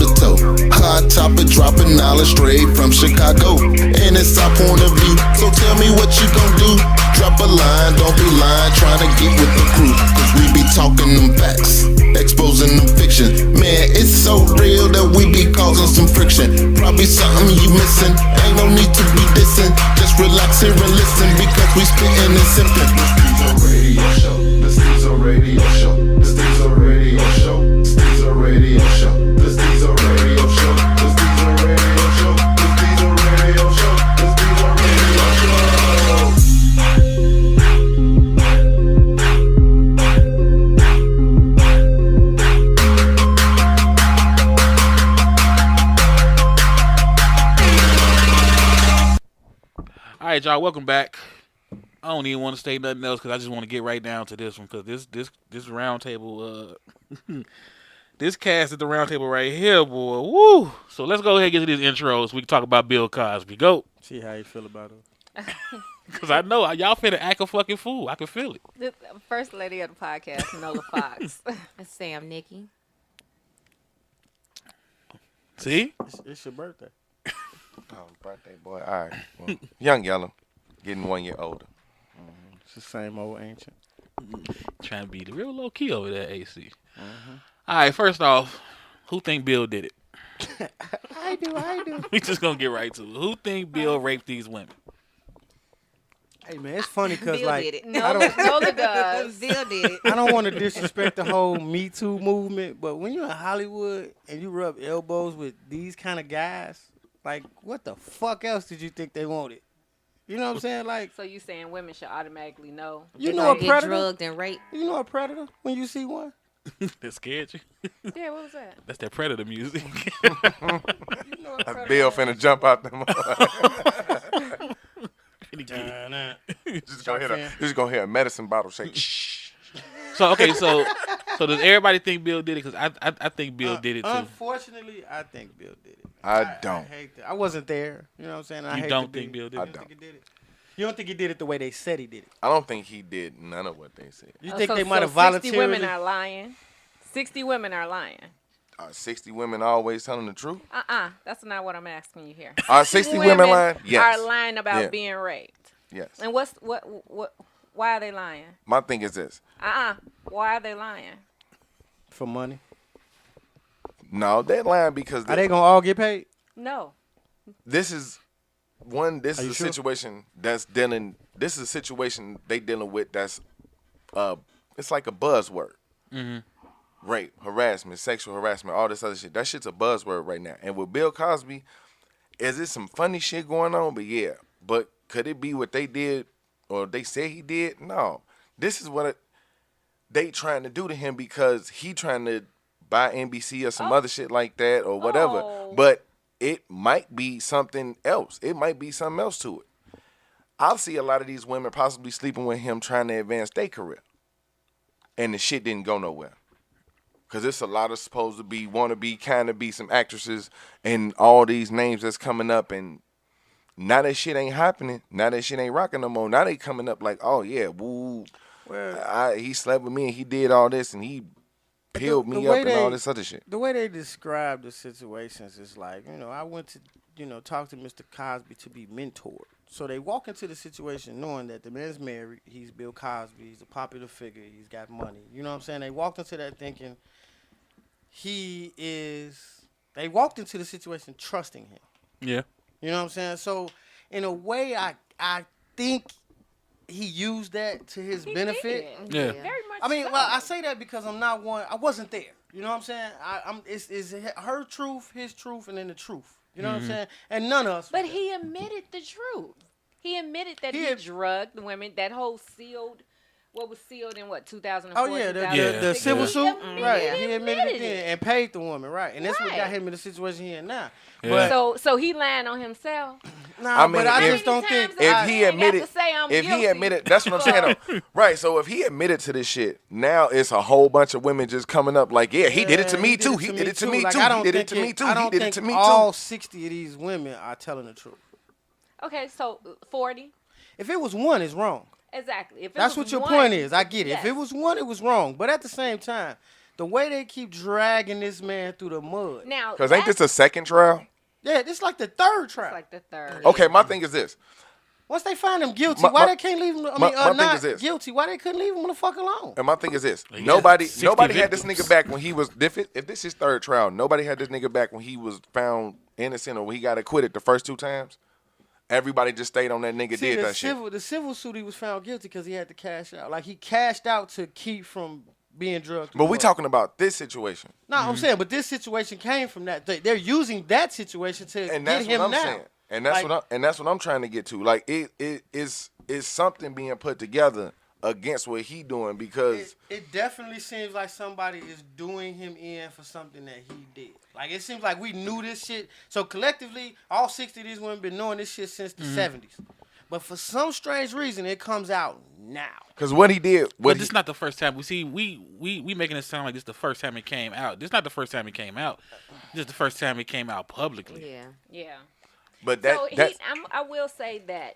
to toe. Hot topic dropping knowledge straight from Chicago. And it's our point of view, so tell me what you gon' do. Drop a line, don't be lying, trying to get with the crew. Cause we be talking them facts, exposing them fiction. Man, it's so real that we be causing some friction. Probably something you missing, ain't no need to be dissing. Just relax here and listen, because we spittin' and sippin'. The Stezo Radio Show, the Stezo Radio Show, the Stezo Radio Show, the Stezo Radio Show, the Stezo Radio Show, the Stezo Radio Show, the Stezo Radio Show. All right, y'all, welcome back. I don't even want to say nothing else because I just want to get right down to this one because this round table, this cast at the round table right here, boy, woo! So let's go ahead and get to these intros. We can talk about Bill Cosby. Go. See how you feel about it. Because I know y'all finna act a fucking fool. I can feel it. The first lady of the podcast, Nola Fox. That's Sam, Nicky. See? It's your birthday. Oh, birthday boy. All right. Well, young Yella, getting 1 year older. It's the same old ancient. Trying to be the real low key over there, AC. All right, first off, who think Bill did it? I do. We just gonna get right to it. Who think Bill raped these women? Hey man, it's funny because Bill like did it. Nola does. Bill did it. I don't want to disrespect the whole Me Too movement, but when you're in Hollywood and you rub elbows with these kind of guys, like what the fuck else did you think they wanted? You know what I'm saying? Like, So you saying women should automatically know? you They know a gonna get predator? drugged and raped. You know a predator when you see one? That scared you? Yeah, what was that? That's that Predator music. You know a predator. Bill finna jump out them. Just gonna hear a medicine bottle shake. Shh. So okay, so does everybody think Bill did it? Because I think Bill did it too. Unfortunately, I think Bill did it. I don't. I hate that. I wasn't there. You know what I'm saying? I You hate don't to be- think Bill did You it? don't think he did it? You don't think he did it the way they said he did it? I don't think he did none of what they said. You Oh, think so- they might have so 60 voluntarily? women are lying. 60 women are lying. Are 60 women always telling the truth? That's not what I'm asking you here. Are 60 women lying? Yes. Are lying about Yeah. being raped. Yes. And what? Why are they lying? My thing is this. Why are they lying? For money? No, they're lying because Are they gonna all get paid? No. this is this Are is you a sure? situation that's dealing. This is a situation they dealing with that's it's like a buzzword. Rape, harassment, sexual harassment, all this other shit. That shit's a buzzword right now. And with Bill Cosby, is it some funny shit going on? But yeah. But could it be what they did or they say he did? No. This is what they trying to do to him because he trying to buy NBC or some other shit like that or whatever. Oh. But it might be something else. It might be something else to it. I'll see a lot of these women possibly sleeping with him trying to advance their career. And the shit didn't go nowhere. Because it's a lot of supposed to be, want to be, kind of be some actresses and all these names that's coming up. And now that shit ain't happening. Now that shit ain't rocking no more. Now they coming up like, oh, yeah, woo. Well, He slept with me and he did all this and he peeled me the up way and all this other shit. The way they describe the situations is like, I went to, talk to Mr. Cosby to be mentored. So they walk into the situation knowing that the man's married, he's Bill Cosby, he's a popular figure, he's got money. You know what I'm saying? They walked into that thinking they walked into the situation trusting him. Yeah. You know what I'm saying? So in a way, I think he used that to his benefit. Yeah. Very much. I mean, so. well, I say that because I'm not one. I wasn't there. You know what I'm saying? It's her truth, his truth, and then the truth. You know what I'm saying? And none of us. But he admitted the truth. He admitted that he drugged the women. That whole sealed. What was sealed in 2004? Oh yeah, the 2006? civil He suit, admitted right? it. He admitted it then and paid the woman, right? And that's what got Right. him in the situation he in now. Yeah. But So he lying on himself. nah, I mean, but I if- just don't think. How many times If he I got admitted, to say I'm if he guilty? admitted, that's what I'm saying though. Right, so if he admitted to this shit, now it's a whole bunch of women just coming up like, yeah, he did it to me too. He did it to me Like, too. I He don't did it think to me too. I He don't did it think to me all too. 60 of these women are telling the truth. Okay, so 40. If it was one, it's wrong. Exactly. If it That's was what your one, point is. I get it. If yes. it was one, it was wrong. But at the same time, the way they keep dragging this man through the mud. Now, Because ain't this a second trial? Yeah, this like the third it's trial. like the third. Okay, my thing is this. Once they find him guilty, My- why my- they can't leave him? my thing Not is this. guilty. Why they couldn't leave him the fuck alone? And my thing is this. Yeah, Nobody 60 had this victims. nigga back when he was, if this is third trial, nobody had this nigga back when he was found innocent or when he got acquitted the first 2 times. Everybody just stayed on that nigga, See, did that shit. the civil suit, he was found guilty because he had to cash out. Like he cashed out to keep from being drugged. But we talking about this situation. No, I'm saying, but this situation came from that. They're using that situation to And get that's him what I'm now. saying. And that's what I'm trying to get to. Like it is something being put together against what he doing because It definitely seems like somebody is doing him in for something that he did. Like it seems like we knew this shit. So collectively, all 60 of these women been knowing this shit since the 70s. But for some strange reason, it comes out now. because what he did, But this is not the first time. We making it sound like this the first time it came out. This is not the first time it came out. This is the first time it came out publicly. Yeah. Yeah. but So that's I will say that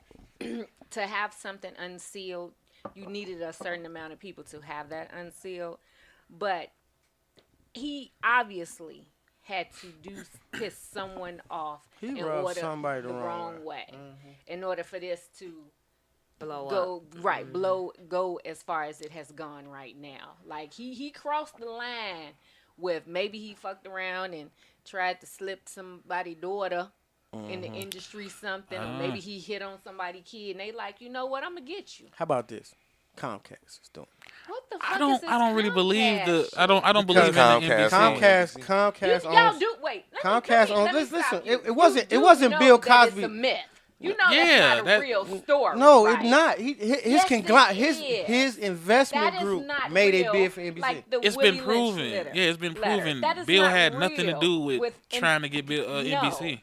to have something unsealed, you needed a certain amount of people to have that unsealed. But he obviously had to piss someone off He in rubbed order somebody the the wrong wrong way. In order for this to Blow up. go as far as it has gone right now. Like he crossed the line with maybe he fucked around and tried to slip somebody's daughter in the industry something, or maybe he hit on somebody's kid and they like, you know what, I'm gonna get you. How about this? Comcast is doing. What the fuck I is don't. this I don't really believe the. Comcast I don't believe in the Comcast NBC. Comcast shit? Y'all owns. do wait. Comcast owns. let me Listen, stop you. it wasn't. You It wasn't do Bill know that Cosby. It's a myth. You know Yeah, that's not a that- real story. No, right? it's not. His Yes, it his investment That is group not made real, a bid for NBC. Like the It's Willie been Lynch proven. letter. Yeah, it's been proven. That is Bill not had nothing to real do with with trying to get Bill, No. NBC.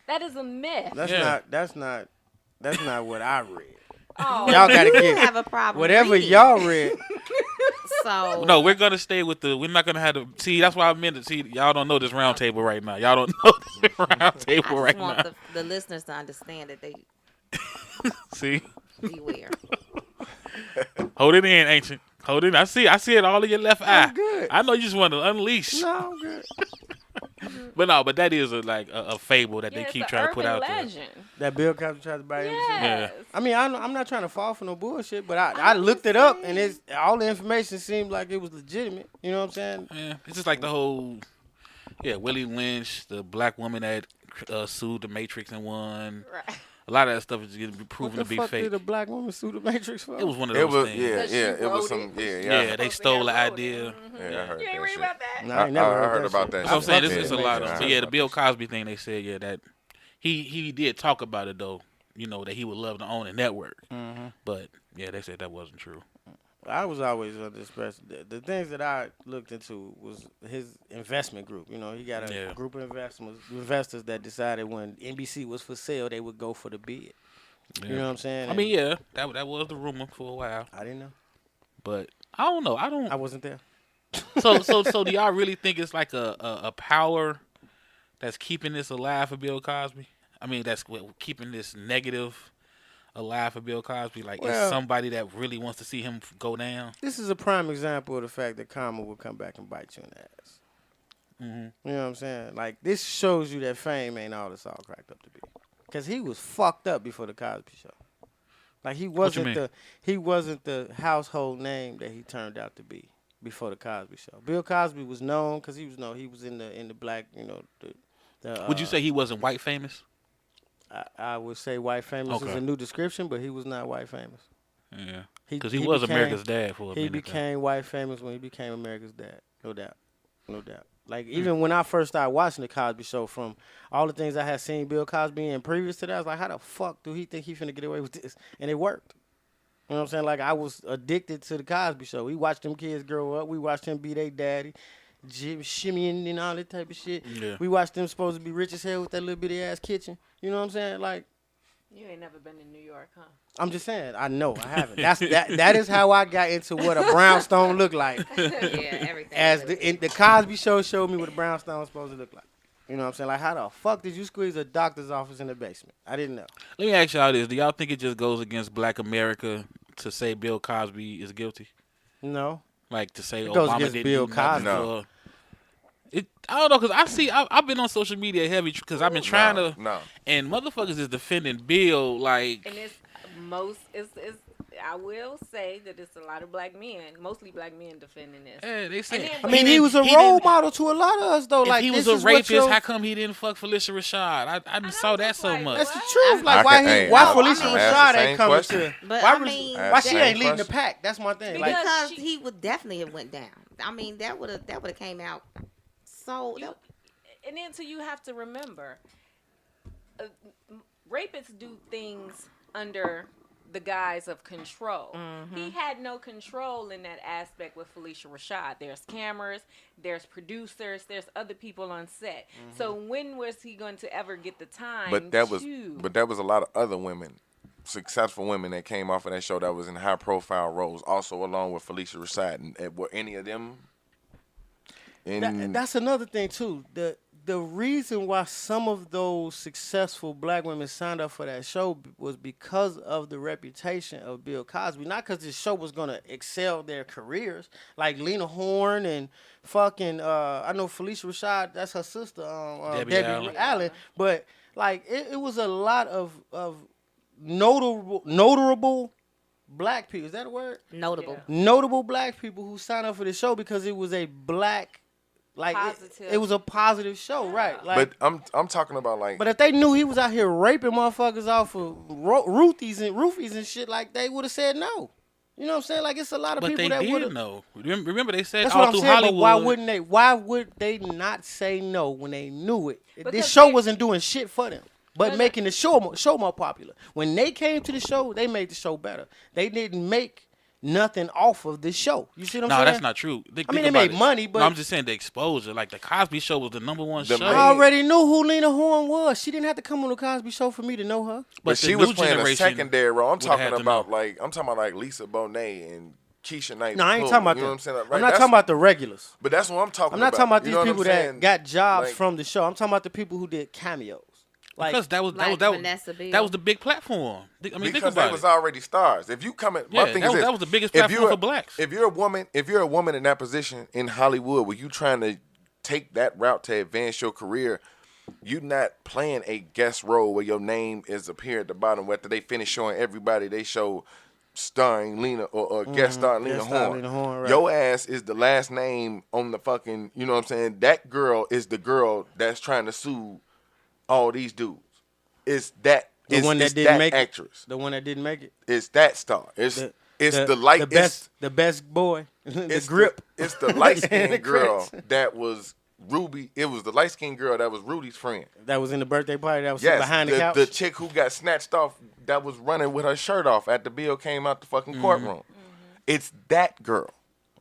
That is a myth. That's not what I read. Oh, Y'all gotta You get have a problem. whatever reading. y'all read. So No, we're gonna stay with the. We're not gonna have to see. That's why I meant to see. Y'all don't know this round table right now. Y'all don't know this round I table just right want now. the listeners to understand that they See, beware. hold it in, ancient. Hold it. I see it all in your left eye. good. I know you just want to unleash. No, I'm good. But that is a fable that yeah, they it's keep an trying to put urban out there. legend. That Bill Cosby tried to buy NBC. Yes. I mean, I'm not trying to fall for no bullshit, but I looked it up and it's all the information seemed like it was legitimate. You know what I'm saying? Yeah, it's just like the whole, Willie Lynch, the black woman that sued the Matrix and won. Right. A lot of that stuff is getting proven What to the be fuck fake. did a black woman sue the Matrix for? It was one of it those was things. Because she it was wrote some it. Yeah, they stole the Supposed to idea. have wrote it. Yeah, I heard You ain't that read shit. about that? No, I ain't never I heard that about shit. that That's what I'm saying. Yeah, It's a lot of yeah, them. But the Bill Cosby thing, they said, that he did talk about it though. That he would love to own a network. But they said that wasn't true. I was always under this pressure. The things that I looked into was his investment group. He got a group of investors that decided when NBC was for sale, they would go for the bid. Yeah. You know what I'm saying? I mean, that was the rumor for a while. I didn't know. But I don't know. I wasn't there. So do y'all really think it's like a power that's keeping this alive for Bill Cosby? I mean, that's keeping this negative alive for Bill Cosby. Like, Well, it's somebody that really wants to see him go down. This is a prime example of the fact that karma will come back and bite you in the ass. Mm-hmm. You know what I'm saying? Like, this shows you that fame ain't all it's all cracked up to be. Because he was fucked up before the Cosby Show. Like, he wasn't the household name that he turned out to be before the Cosby Show. Bill Cosby was known because he was in the black, Would you say he wasn't white famous? I would say white famous is Okay. a new description, but he was not white famous. Yeah. He- Because he he was became- America's dad for a minute. He though. became white famous when he became America's dad. No doubt. Like, even when I first started watching The Cosby Show, from all the things I had seen Bill Cosby in previous to that, I was like, how the fuck do he think he finna get away with this? And it worked. You know what I'm saying? Like, I was addicted to The Cosby Show. We watched them kids grow up. We watched him be their daddy, shimmying and all that type of shit. Yeah. We watched them supposed to be rich as hell with that little bitty ass kitchen. You know what I'm saying? Like, You ain't never been to New York, huh? I'm just saying, I know, I haven't. That is how I got into what a brownstone looked like. Yeah, everything. As the Cosby Show showed me what a brownstone was supposed to look like. You know what I'm saying? Like, how the fuck did you squeeze a doctor's office in the basement? I didn't know. Let me ask y'all this. Do y'all think it just goes against black America to say Bill Cosby is guilty? No. like to say It goes Obama against didn't Bill do nothing Cosby. for. I don't know, because I've been on social media heavy because I've been trying to, and motherfuckers is defending Bill like. And I will say that it's a lot of black men, mostly black men, defending this. Yeah, they say. I mean, he was a role model to a lot of us, though. If Like, he was this a rapist, how come he didn't fuck Felicia Rashad? I just saw that so like, much. That's the truth. Like, why Felicia Rashad ain't coming to? But Why she ain't leading the pack? That's my thing. Like, Because he would definitely have went down. I mean, that would have came out. So, and then you have to remember, rapists do things under the guise of control. He had no control in that aspect with Felicia Rashad. There's cameras, there's producers, there's other people on set. So when was he going to ever get the time? But that was a lot of other women, successful women that came off of that show that was in high profile roles, also along with Felicia Rashad. And were any of them? That's another thing too. The reason why some of those successful black women signed up for that show was because of the reputation of Bill Cosby. Not because this show was gonna excel their careers. Like Lena Horne and fucking I know Felicia Rashad, that's her sister, Debbie Allen. But like it was a lot of notable black people. Is that a word? notable. Yeah. Notable black people who signed up for the show because it was a black. Like it was a positive show, right? Like, but I'm talking about like. But if they knew he was out here raping motherfuckers off of roofies and shit, like they would have said no. You know what I'm saying? Like it's a lot of people that would have. Know. Remember they said that's all what I'm through saying. Hollywood. But why wouldn't they? Why would they not say no when they knew it? Because this show wasn't doing shit for them, but making the show more popular. When they came to the show, they made the show better. They didn't make nothing off of this show. You see what I'm saying? No, that's not true. I mean, they made money, but no, I'm just saying the exposure. Like the Cosby Show was the #1 show. I already knew who Lena Horne was. She didn't have to come on the Cosby Show for me to know her. But she was playing a secondary role. I'm talking about like Lisa Bonet and Keisha Knight. No, I ain't talking about that. You know what I'm saying? Right? I'm not talking about the regulars. But that's what I'm talking about. I'm not talking about these people that saying? got jobs Like, from the show. I'm talking about the people who did cameos. Like, because that was the big platform. I mean, because they was already stars. If you come in, my thing is this, that was the biggest platform for blacks. If you're a woman in that position in Hollywood, where you trying to take that route to advance your career, you're not playing a guest role where your name is appear at the bottom. After they finish showing everybody, they show starring Lena or guest star Lena Horne. Right. Your ass is the last name on the fucking. You know what I'm saying? That girl is the girl that's trying to sue all these dudes. It's that the one that didn't make actress. The one that didn't make it. It's that star. It's the best boy. The grip. It's the light skinned girl that was Ruby. It was the light skinned girl that was Rudy's friend. That was in the birthday party. That was behind the couch. The chick who got snatched off. That was running with her shirt off after Bill came out the fucking courtroom. It's that girl.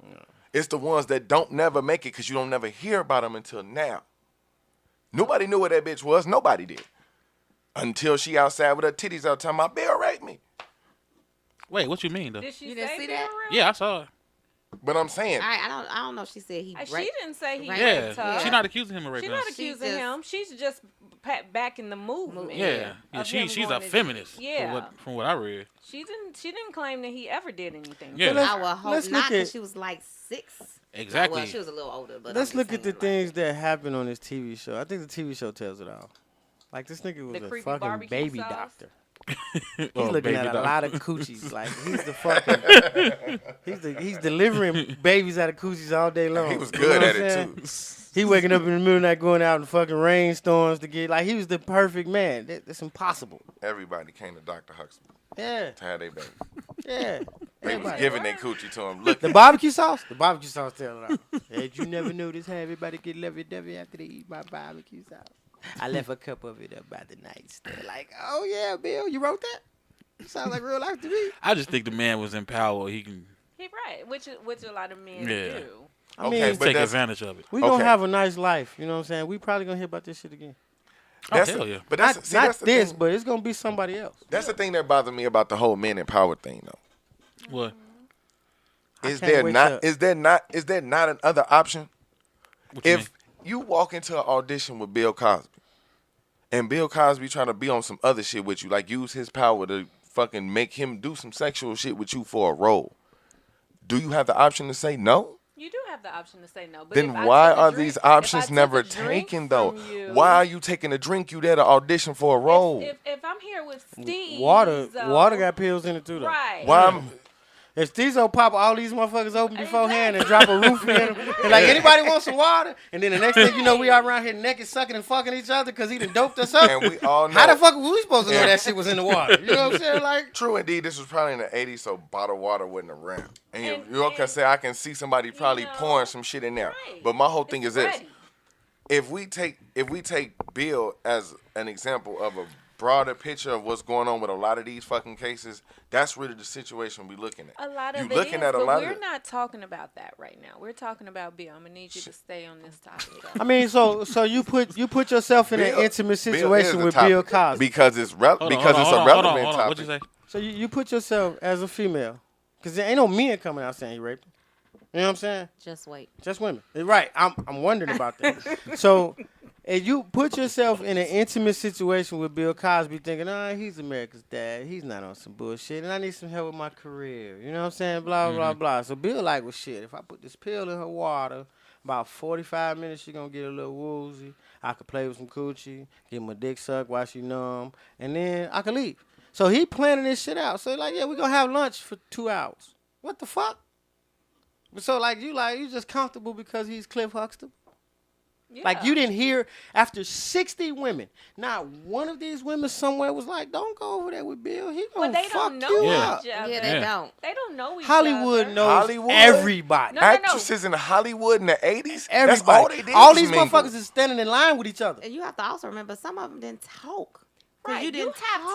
Yeah. It's the ones that don't never make it because you don't never hear about them until now. Nobody knew what that bitch was. Nobody did. Until she outside with her titties out talking about Bill raped me. Wait, what you mean though? Did she You didn't say see Bill that? raped? Yeah, I saw it. But I'm saying. I don't know if she said he raped. She didn't say he raped raped her. Yeah, she's not accusing him of raping She's not her. accusing him. She's just back in the movement. Yeah, of she's him a going to- feminist. Yeah. From what I read. She didn't claim that he ever did anything. Yeah. I would hope not because she was like 6. Exactly. Well, she was a little older, but let's I'm look just at the saying, things that happened on this TV show. I think the TV show tells it all. Like this nigga was The a creepy fucking barbecue baby sauce? doctor. He's Oh, looking baby at a doctor. lot of coochies. Like he's the fucking he's delivering babies out of coochies all day long. He was You good know at what I'm it saying? too. He waking up in the middle of the night, going out in fucking rainstorms to get like he was the perfect man. That's impossible. Everybody came to Dr. Huxtable Yeah, to have their baby. yeah. They was Everybody. giving their coochie to him. Look, The barbecue sauce? The barbecue sauce tell it all. Hey, you never notice how everybody get lovey-dovey after they eat my barbecue sauce? I left a cup of it up by the nightstand. Like, oh yeah, Bill, you wrote that? Sounds like real life to me. I just think the man was in power. He can He right, which a lot of men Yeah. do. I Okay, mean, but take that's- advantage of it. we gonna okay. have a nice life. You know what I'm saying? We probably gonna hear about this shit again. that's hell the, yeah. but Not, that's, see, not that's the this, thing. but it's gonna be somebody else. That's the thing that bothered me about the whole men in power thing, though. What? Is can't there wait not? till- Is there not another option? What you If mean? you walk into an audition with Bill Cosby, and Bill Cosby trying to be on some other shit with you, like use his power to fucking make him do some sexual shit with you for a role, do you have the option to say no? You do have the option to say no. But Then if I why took a are drink- these if I options took never a drink taken though? from you- Why are you taking a drink? You there to audition for a role? If I'm here with Steve, Water got pills in it too, though. right? Why? I'm, If Stezo pop all these motherfuckers open beforehand and drop a roofie in them, and like anybody want some water, and then the next thing you know, we all around here naked, sucking and fucking each other because he done doped us up. and we all know. How the fuck were we supposed to know that shit was in the water? You know what I'm saying? Like, True indeed, this was probably in the 80s, so bottled water wasn't around. And And- you all can and- say I can see somebody probably know, pouring some shit in there. right. But my whole thing It's is this: ready. if we take Bill as an example of a broader picture of what's going on with a lot of these fucking cases, that's really the situation we're looking at. A lot of you it looking is, at a but lot we're of it. not talking about that right now. We're talking about Bill. I'm gonna need you to stay on this topic. Though. I mean, so you put yourself in Bill- an intimate Bill situation is the with topic Bill Cosby. because it's Hold on, because hold on, it's hold a on, relevant hold on. topic. What'd you say? So you put yourself as a female, because there ain't no men coming out saying he raped her. You know what I'm saying? Just wait. Just women. Right. I'm wondering about that. So, if you put yourself in an intimate situation with Bill Cosby, thinking, he's America's dad. He's not on some bullshit, and I need some help with my career. You know what I'm saying? Blah, blah, blah. So, Bill like, well, shit, if I put this pill in her water, about 45 minutes, she going to get a little woozy. I could play with some coochie, get my dick sucked while she numb, and then I could leave. So, he planning this shit out. So, like, yeah, we going to have lunch for 2 hours. What the fuck? So, you just comfortable because he's Cliff Huxtable? Yeah. Like, you didn't hear, after 60 women, not one of these women somewhere was like, don't go over there with Bill. He Well, gonna they fuck don't know you Yeah. up. each other. Yeah, they Yeah. don't. They don't know each Hollywood other. knows Hollywood? everybody. No, no, no. Actresses in Hollywood in the 80s, Everybody. that's all they did. All was these mingle. motherfuckers is standing in line with each other. And you have to also remember, some of them didn't talk. 'Cause Right, you didn't have talk.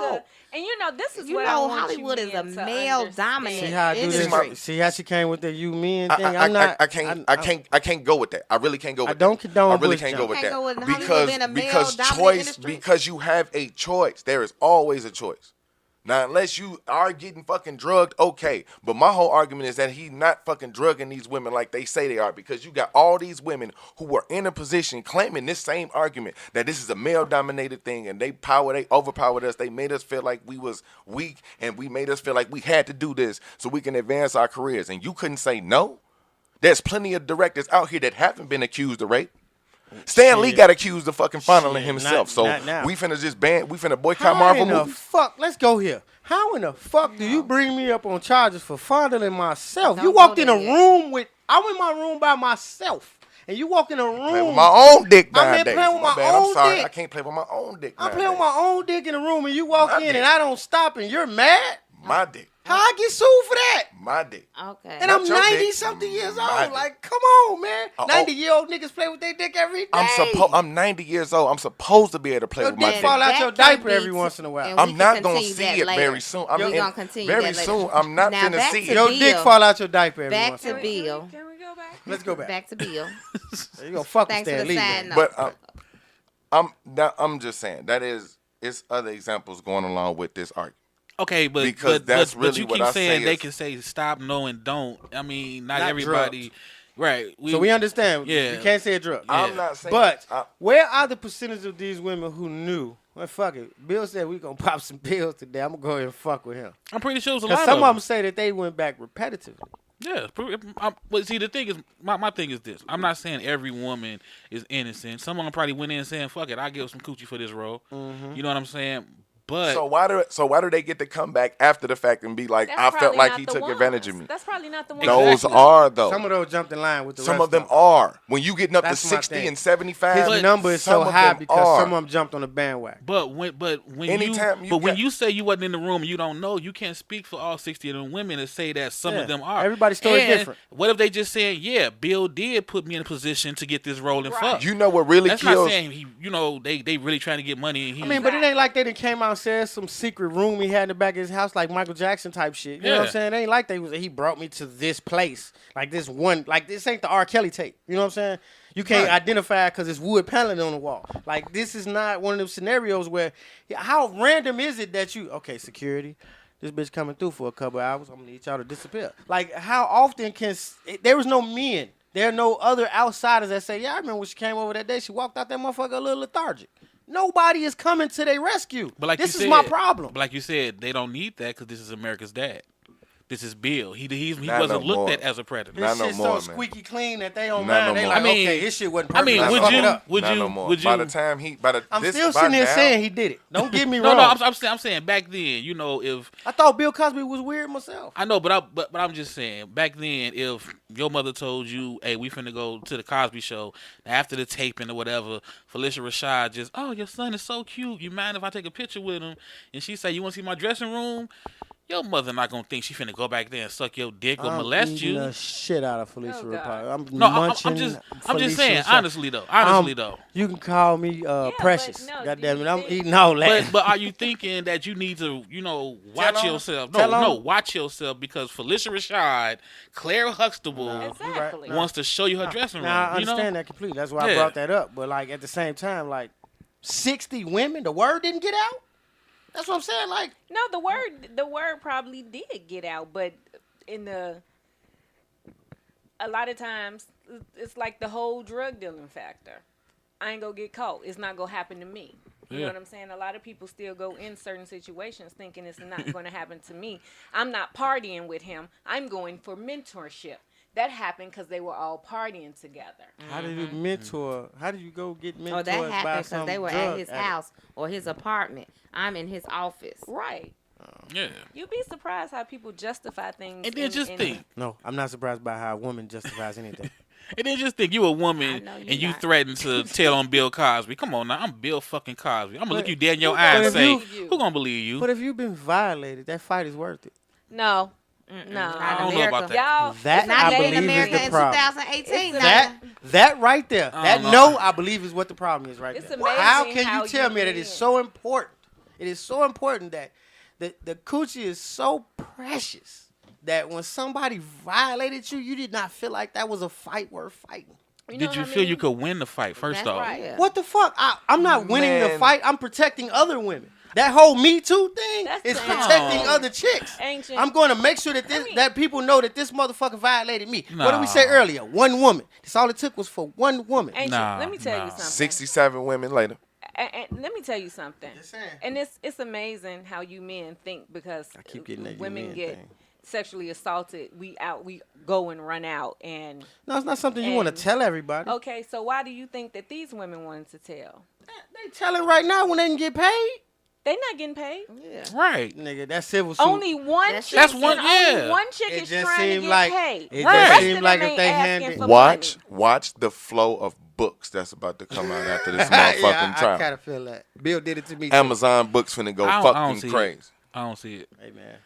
to, and this is You what I know, want Hollywood you is a men to male-dominant See how I do this? industry. See how she came with the you men I thing? I'm not. I can't go with that. I really can't go with I don't that. condone I really bush can't go jump. with Can't that. go with Hollywood because being a because male-dominant choice industry. because you have a choice. There is always a choice. Now, unless you are getting fucking drugged, okay. But my whole argument is that he's not fucking drugging these women like they say they are, because you got all these women who are in a position claiming this same argument that this is a male-dominated thing, and they overpowered us. They made us feel like we was weak, and we made us feel like we had to do this so we can advance our careers. And you couldn't say no? There's plenty of directors out here that haven't been accused of rape. Stan Lee got accused of fucking fondling Shit, himself. not now. We finna boycott How Marvel in the movies. fuck? Let's go here. How in the fuck do you bring me up on charges for fondling myself? Don't You walked go in a there yet. room with. I'm in my room by myself, and you walk in a room. Play with my own dick I'm nowadays. playing with my bad. own I'm sorry. dick. I can't play with my own dick. I'm playing with nowadays. my own dick in the room, and you walk My in, dick. and I don't stop, and you're mad. My dick. How I get sued for that? My dick. Okay. And Not I'm your dick. 90 something years My old. dick. Like, come on, man. Oh. 90-year-old niggas play with their dick every day. I'm 90 years old. I'm supposed to be able to play Your with my dick dick. fall out That your can diaper be every once in a while. and we I'm can not gonna continue see that it later. very soon. We're gonna continue very that later. soon. I'm not Now, finna back see to it. Your Bill. dick fall out your diaper every Back once in a to while. Bill. Can we go back? Let's go back. Back to Bill. You gonna fuck with Thanks for Stan the Lee. side man. note. But I'm just saying that it's other examples going along with this argument. Okay, but Because that's but really you what keep I saying say they is- can say stop, no, and don't. I mean, not Not everybody. Right. So we understand. Yeah. You can't say a drug. Yeah. I'm not saying. But I- where are the percentage of these women who knew? Well, fuck it. Bill said we gonna pop some pills today. I'm gonna go ahead and fuck with him. I'm pretty sure it was a Because lot some of of them say that they went back repetitively. Yeah, but see, the thing is, my thing is this. I'm not saying every woman is innocent. Some of them probably went in saying, "Fuck it, I give some coochie for this role." Mm-hmm. You know what I'm saying? But So why do they get to come back after the fact and be like, That's I felt probably like not he the took ones. advantage of me? That's probably not the ones. Those Exactly. are though. Some of those jumped in line with the Some rest of them are. When you getting up That's to my 60 thing. and 75, His number is so some of high them because are. some of them jumped on the bandwagon. when Anytime you when got- you say you wasn't in the room and you don't know, you can't speak for all 60 of them women and say that some Yeah. of them are. Everybody's story And different. What if they just saying, "Yeah, Bill did put me in a position to get this role and Right. fuck." You know what really That's kills? not saying they really trying to get money and he. I mean, but it ain't like they done came out and said some secret room he had in the back of his house like Michael Jackson type shit. You know what I'm Yeah. saying? It ain't like he brought me to this place. Like this one, like this ain't the R. Kelly tape. You know what I'm saying? You can't Right. identify because it's wood paneling on the wall. Like this is not one of them scenarios where, how random is it that okay, security, this bitch coming through for a couple hours, I'm gonna need y'all to disappear. Like how often there was no men. There are no other outsiders that say, yeah, I remember when she came over that day, she walked out that motherfucker a little lethargic. Nobody is coming to their rescue. But like this you is said, my problem. But like you said, they don't need that because this is America's dad. this is Bill. He Not wasn't no looked more. at as a predator. Not This no shit more, so man. squeaky clean that they don't Not mind. no They more. like, I mean- okay, his shit wasn't I perfect. mean, let's would fuck you? it up. Would Not you? no more. Would By you? the time I'm this still by sitting here now- saying he did it. Don't get me No, wrong. no. I'm saying back then. You know, if I thought Bill Cosby was weird myself. I know, but I'm just saying back then, if your mother told you, "Hey, we finna go to the Cosby Show," after the taping or whatever, Felicia Rashad just, "Oh, your son is so cute. You mind if I take a picture with him?" And she say, "You want to see my dressing room?" Your mother not gonna think she finna go back there and suck your dick or molest eating you. the shit out of Felicia Oh, God. Rashad. I'm No, munching. I'm just saying, Felicia honestly though. You can call me but Precious. no, God do damn you it, I'm think- eating all that. But are you thinking that you need to, watch Tell 'em. yourself? Tell 'em. No, watch yourself because Felicia Rashad, Claire Huxtable Exactly. wants to show you her dressing room. Now I you know? understand that completely. That's why I Yeah. brought that up. But like at the same time, like 60 women, the word didn't get out. That's what I'm saying. Like No, the word probably did get out, but a lot of times it's like the whole drug dealing factor. I ain't gonna get caught. It's not gonna happen to me. You know Yeah. what I'm saying? A lot of people still go in certain situations thinking it's not gonna happen to me. I'm not partying with him. I'm going for mentorship. That happened because they were all partying together. how did you mentor? How did you go get mentored Oh, that by happened some because they were drug at his addict? house or his apartment. I'm in his office. Right. Yeah. You'd be surprised how people justify things. And then just think. No, I'm not surprised by how a woman justifies anything. And then just think you a I woman know you and you not. threaten to tell on Bill Cosby. Come on now, I'm Bill fucking Cosby. I'm gonna look But- you dead in your but eye and if say, you- who gonna believe you? But if you've been violated, that fight is worth it. No. Not No. I don't know America. about that. Y'all. That it's I Not believe in is America the in problem. 2018. It's now. That right there, I that don't no, know. I believe is what the problem is right It's there. amazing How can how you tell you me that it is win. so important? It is so important that the coochie is so precious that when somebody violated you, you did not feel like that was a fight worth fighting. know Did what you I feel you mean? could win the fight? First That's off, right. Yeah. What the fuck? I'm not winning the Man. fight. I'm protecting other women. That whole Me Too thing That's is the- protecting No. other chicks. Ancient. I'm going to make sure that I mean- that people know that this motherfucker violated me. What did we say No. earlier? One woman. That's all it took was for one woman. Ancient, Nah, let me tell you nah. something. 67 women later. And let me tell you something. Just saying. And it's amazing how you men think because I keep getting that you women men get thing. sexually assaulted. We go and run out and No, it's not something you want to And- tell everybody. okay. So why do you think that these women wanted to tell? They telling right now when they can get paid. They not getting paid. Yeah. right? Nigga, that's civil suit. Only one That's chick. That's one- and only yeah. one chick It is just trying to seemed get like- paid. it just Rest seemed of like them if ain't they asking handed- for Watch the flow of books that's about to come out after this motherfucking yeah, I trial. kind of feel that. Bill did it to me. too. Amazon books finna go I don't fucking see it. crazy. I don't see it. Hey man.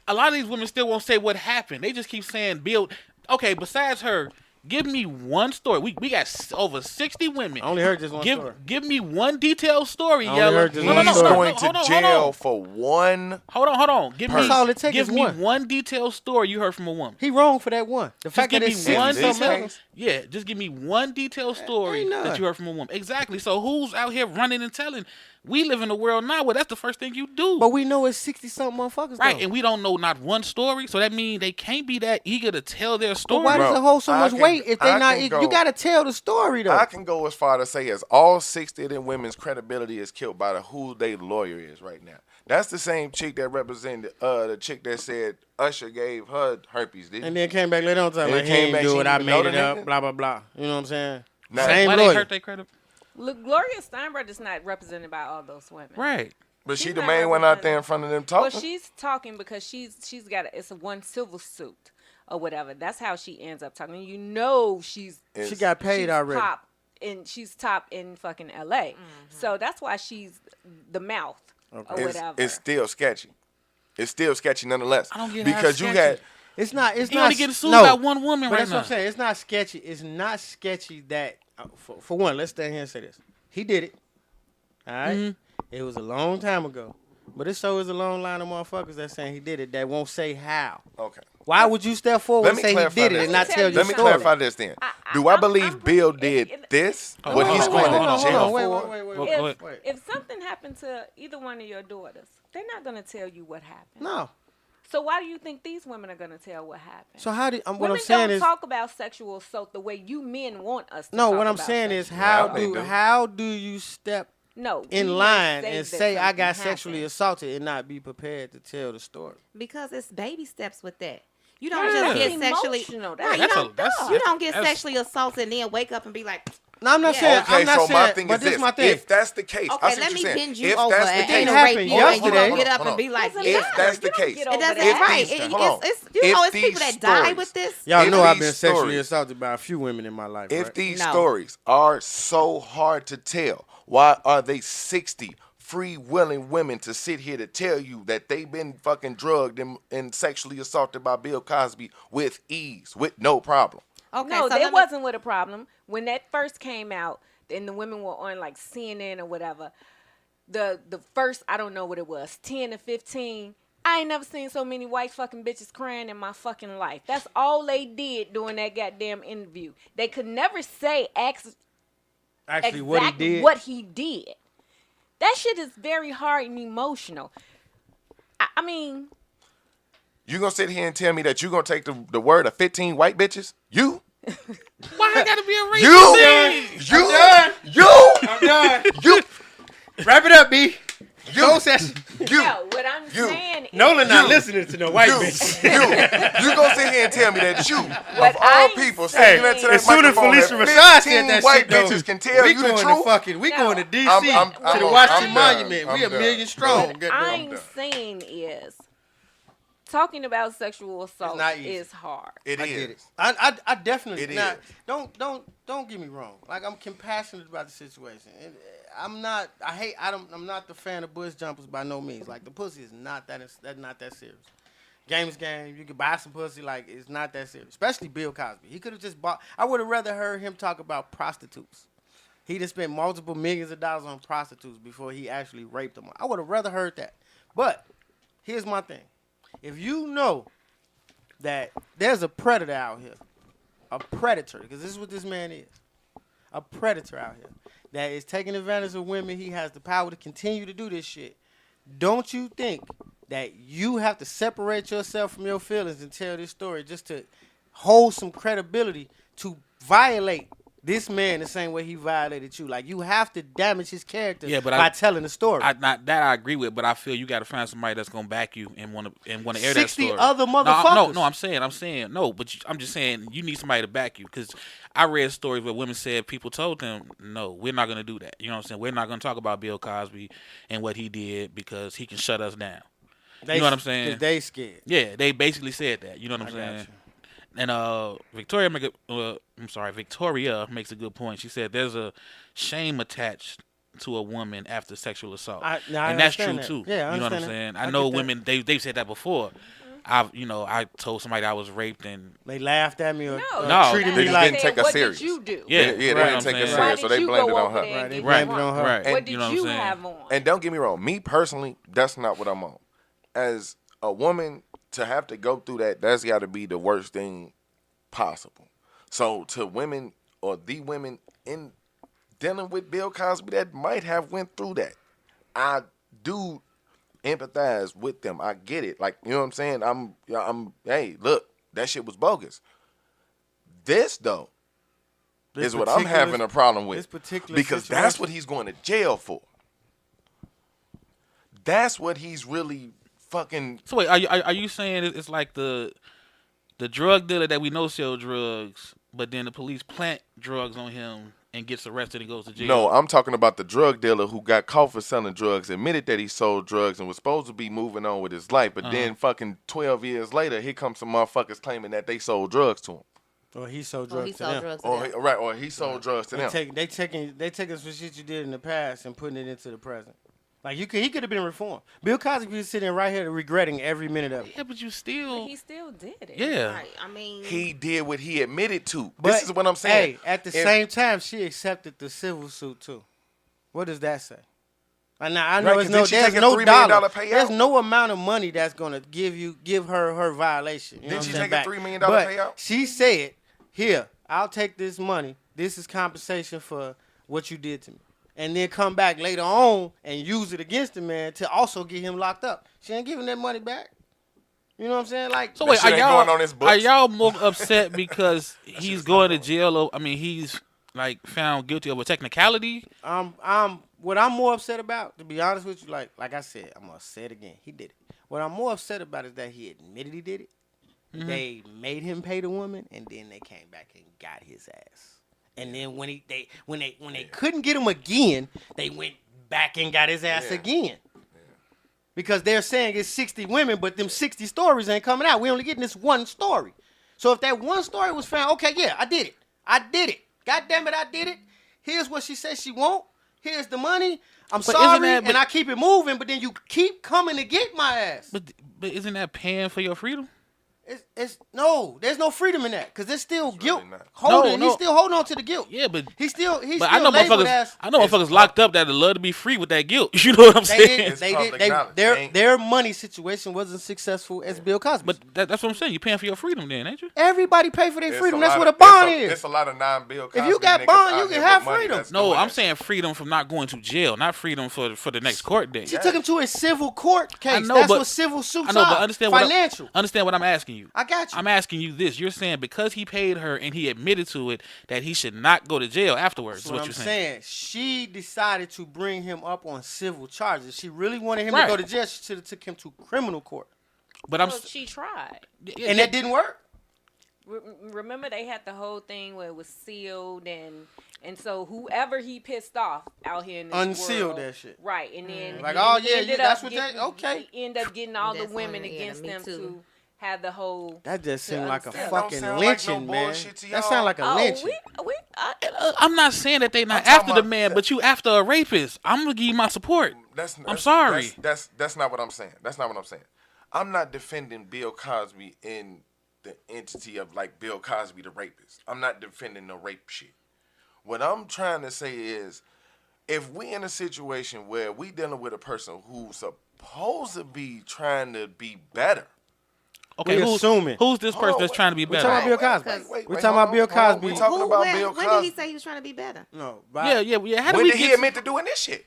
A lot of these women still won't say what happened. They just keep saying Bill. Okay, besides her, give me one story. We got over 60 women. I only heard just one story. Give me one detailed story, I only Yella. heard just No, one no, He's no, story. going hold to on, jail for one. Hold on. Give That's me, all it takes give is me one. one detailed story you heard from a woman. He wrong for that one. The fact give that me it's one 60 something detail. else. Yeah, just give me one detailed story ain't none. that you heard from a woman. Exactly. So who's out here running and telling? We live in a world now where that's the first thing you do. But we know it's 60 something motherfuckers. Right, though. and we don't know not one story, so that means they can't be that eager to tell their But story. why does Bro, it hold so I much can- weight if they I not? can You go- gotta tell the story though. I can go as far to say as all 60 of them women's credibility is killed by who they lawyer is right now. That's the same chick that represented the chick that said Usher gave her herpes, didn't And he? then came back later on time And like it he came didn't back, do she it. I didn't even made know it the up. nigga? Blah blah blah. You know what I'm saying? Now, Same Why they lawyer. hurt their credit? Look, Gloria Steinbrenner is not represented by all those women. Right. But she She's the not main one out represented. there in front of them Well, talking. she's talking because she's got it's a one civil suit or whatever. That's how she ends up talking. You know she's She got paid she's already. top and she's top in fucking LA. So that's why she's the mouth or Okay. whatever. It's still sketchy. It's still sketchy nonetheless. I don't get how because it's you sketchy. had It's not. It's He not. only getting sued no. by one woman But right that's what now. I'm saying. It's not sketchy. It's not sketchy that, for one, let's stand here and say this. He did it. All right? Mm-hmm. It was a long time ago. But it so is a long line of motherfuckers that saying he did it that won't say how. okay. Why would you step forward Let and me say he clarify did it this. and not Let me tell tell your Let me story? clarify this then. Do I believe Bill did this? Oh, What wait, he's wait, going wait, to hold on, jail hold on. for? Wait. Go ahead. if something happened to either one of your daughters, they're not going to tell you what happened. No. So why do you think these women are going to tell what happened? So how did what Women I'm saying don't is talk about sexual assault the way you men want us to no. talk What I'm about saying is sexual Yeah, I think how do you step No. in line and that say I got something sexually happened. assaulted and not be prepared to tell the story. Because it's baby steps with that. You don't Yeah. just That's get sexually. emotional. Right, That's you a- don't get that's- sexually assaulted and then wake up and be like, No, I'm not Yeah. saying. Okay, I'm not so saying. my thing but is this this. is my thing. If that's the case, I okay, see let what me you're saying. bend you If over that's the and case, rape happened you, and yesterday. you gonna get up Hold and on. be like, Doesn't yeah. If that's the You don't case, get It over doesn't. that. Right. these- It- hold on. it's you know, it's If people these that die stories- with this. Y'all If know I've these been sexually stories- assaulted by a few women in my life. If right? these No. stories are so hard to tell, why are they 60 free willing women to sit here to tell you that they've been fucking drugged and sexually assaulted by Bill Cosby with ease, with no problem? Okay, No, so that let me- wasn't with a problem. When that first came out, and the women were on like CNN or whatever, the first, I don't know what it was, 10 to 15, I ain't never seen so many white fucking bitches crying in my fucking life. That's all they did during that goddamn interview. They could never say Actually, exactly what he did. That shit is very hard and emotional. I mean, You gonna sit here and tell me that you gonna take the word of 15 white bitches? You? Why I gotta be a racist? I'm done. You? Wrap it up, B. You? Close session. no, what I'm saying is, Nola not listening to no white bitch. You gonna sit here and tell me that you, What of all I'm people, saying- sitting into that As soon as microphone, Felicia that Rashad said 15 that white shit, though, bitches can tell we you the going truth. to fucking, we No. going to DC I'm to the done. Washington I'm Monument. done. We a I'm million done. strong. what Get I'm them. saying is, talking about sexual assault not easy. is hard. It I is. get it. I definitely It not. is. Don't get me wrong. Like, I'm compassionate about the situation. And I'm not. I'm not the fan of bush jumpers by no means. Like, the pussy is not that. That's not that serious. Game is game. You can buy some pussy. Like, it's not that serious. Especially Bill Cosby. He could have just bought. I would have rather heard him talk about prostitutes. He just spent multiple millions of dollars on prostitutes before he actually raped them. I would have rather heard that. But here's my thing. If you know that there's a predator out here, a predator, because this is what this man is, a predator out here that is taking advantage of women, he has the power to continue to do this shit. Don't you think that you have to separate yourself from your feelings and tell this story just to hold some credibility to violate this man the same way he violated you? Like, you have to damage his character by telling the story. I agree with, but I feel you got to find somebody that's gonna back you and want to air that 60 story. other motherfuckers. No, I'm saying no, but I'm just saying you need somebody to back you, because I read stories where women said people told them, no, we're not gonna do that. You know what I'm saying? We're not gonna talk about Bill Cosby and what he did because he can shut us down. You know what I'm saying? 'Cause they scared. Yeah, they basically said that. You know what I'm I got saying? you. And Victoria makes a good point. She said there's a shame attached to a woman after sexual assault, I and that's true understand that. too. Yeah, I you know what I'm understand saying? that. I I know get that. women they've said that before. I told somebody I was raped, and They laughed at me or No, treated they me just like didn't take us what serious. did you do? yeah, They you know what I'm didn't take it saying? Why serious, so did they you blamed go it on over her. there and Right, they get blamed it drunk? on her. Right. What did You know what I'm you saying? have on? And don't get me wrong, me personally, that's not what I'm on. As a woman, to have to go through that's got to be the worst thing possible. So to women or the women in dealing with Bill Cosby that might have went through that, I do empathize with them. I get it. Like, you know what I'm saying? I'm hey, look, that shit was bogus. This though is what I'm having a problem with. This particular because situation. that's what he's going to jail for. That's what he's really fucking. So wait, are you saying it's like the drug dealer that we know sell drugs, but then the police plant drugs on him and gets arrested and goes to jail? No, I'm talking about the drug dealer who got caught for selling drugs, admitted that he sold drugs, and was supposed to be moving on with his life. But then fucking 12 years later, here comes some motherfuckers claiming that they sold drugs to him. Or he sold oh, drugs he to sold them. drugs to Or them. he sold drugs to them. They taking some shit you did in the past and putting it into the present. Like, he could have been reformed. Bill Cosby is sitting right here regretting every minute of it. Yeah, but you still. He still did it. Yeah. Right. I mean, He did what he admitted to. But, This is what I'm saying. Hey, at the If- same time, she accepted the civil suit too. What does that say? And now I know Right, 'cause it's no, didn't she there's take a no $3 million dollar. payout? There's no amount of money that's gonna give her violation. You know Didn't what she I'm saying, take a back. $3 million But payout? she said, "Here, I'll take this money. This is compensation for what you did to me." And then come back later on and use it against the man to also get him locked up. She ain't giving that money back. You know what I'm saying? Like, So That wait, shit are ain't y'all going on his books. are y'all more upset because he's going to jail? I mean, he's like found guilty of a technicality. I'm what I'm more upset about, to be honest with you, like I said, I'm gonna say it again. He did it. What I'm more upset about is that he admitted he did it. Mm-hmm. They made him pay the woman, and then they came back and got his ass. And then when they couldn't get him again, they went back and got his ass again. Because they're saying it's 60 women, but them 60 stories ain't coming out. We only getting this one story. So if that one story was found, okay, yeah, I did it. God damn it, I did it. Here's what she said she won't. Here's the money. I'm sorry, and I keep it moving, but then you keep coming to get my ass. But isn't that paying for your freedom? There's no freedom in that because there's still It's guilt really not. holding. He's still holding on to the guilt. Yeah, but he's still I know labeled as. I know motherfuckers locked up that'd love to be free with that guilt. You know what I'm saying? Their money situation wasn't successful as Bill Cosby. But that's what I'm saying. You paying for your freedom, then, ain't you? Everybody pay for their freedom. That's what a bond is. It's a lot of non-Bill Cosby. If you got bond, you can have freedom. No, I'm saying freedom from not going to jail, not freedom for the next court date. She took him to a civil court case. I know, that's but what civil suits I know, but are. Financial. Understand what I'm asking you. I got you. I'm asking you this. You're saying because he paid her and he admitted to it that he should not go to jail afterwards. That's what you're saying. She decided to bring him up on civil charges. She really wanted him to go to jail. She should have took him to criminal court. But she tried. And that didn't work. Remember they had the whole thing where it was sealed and so whoever he pissed off out here in this unsealed world, that shit. Right, and then like, oh yeah, that's what they okay. He ended up getting all the women against them to have the whole. That just seemed like a That fucking don't sound lynching, like no man. bullshit to That y'all. sound like a lynching. I'm not saying that they not I'm talking after the about man, but you after a rapist. I'm gonna give you my support. I'm sorry. That's not what I'm saying. That's not what I'm saying. I'm not defending Bill Cosby in the entity of like Bill Cosby the rapist. I'm not defending the rape shit. What I'm trying to say is, if we in a situation where we dealing with a person who's supposed to be trying to be better. Okay, who's this person that's trying to be better? We're talking about Bill Cosby. We're talking about Bill Cosby. We're talking about Bill Cosby. When did he say he was trying to be better? No. Yeah. When did he admit to doing this shit?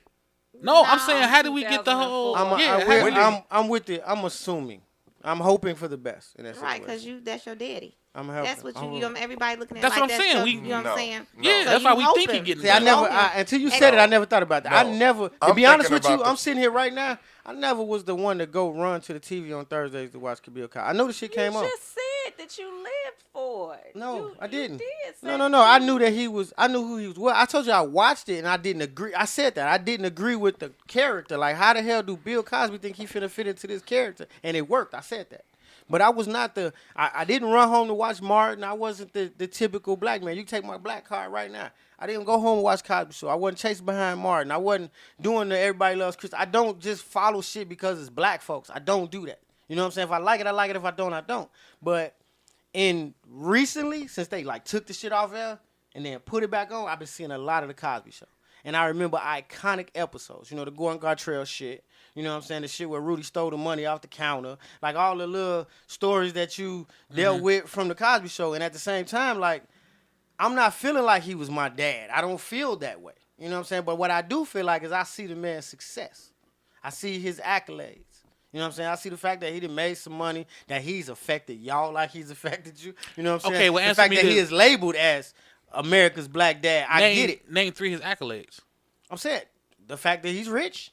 No, I'm saying how did we get the whole? I'm with it. I'm assuming. I'm hoping for the best in that situation. Right, because that's your daddy. I'm helping. That's what you everybody looking at. That's like what I'm saying. Stuff, you know what I'm saying? Yeah, So that's why you we think he hoping. getting. See, until you said it, I never thought about that. To be honest with you, I'm sitting here right now. I never was the one to go run to the TV on Thursdays to watch Bill Cosby. I know the shit came on. You just said that you lived for it. No, I didn't. You did No. I knew that he was. I knew who he was. Well, I told you I watched it and I didn't agree. I said that I didn't agree with the character. Like, how the hell do Bill Cosby think he finna fit into this character? And it worked. I said that. But I was not I didn't run home to watch Martin. I wasn't the typical black man. You can take my black card right now. I didn't go home and watch Cosby Show. I wasn't chasing behind Martin. I wasn't doing the Everybody Loves Chris. I don't just follow shit because it's black folks. I don't do that. You know what I'm saying? If I like it, I like it. If I don't, I don't. But recently, since they like took the shit off there and then put it back on, I've been seeing a lot of the Cosby Show. And I remember iconic episodes. You know, the Gordon Gartrell shit. You know what I'm saying? The shit where Rudy stole the money off the counter. Like all the little stories that you dealt with from the Cosby Show. And at the same time, like, I'm not feeling like he was my dad. I don't feel that way. You know what I'm saying? But what I do feel like is I see the man's success. I see his accolades. You know what I'm saying? I see the fact that he done made some money, that he's affected y'all like he's affected you. You know what I'm saying? Okay, well, the fact that he is labeled as America's black dad. I get it. Name 3 his accolades. I'm saying the fact that he's rich.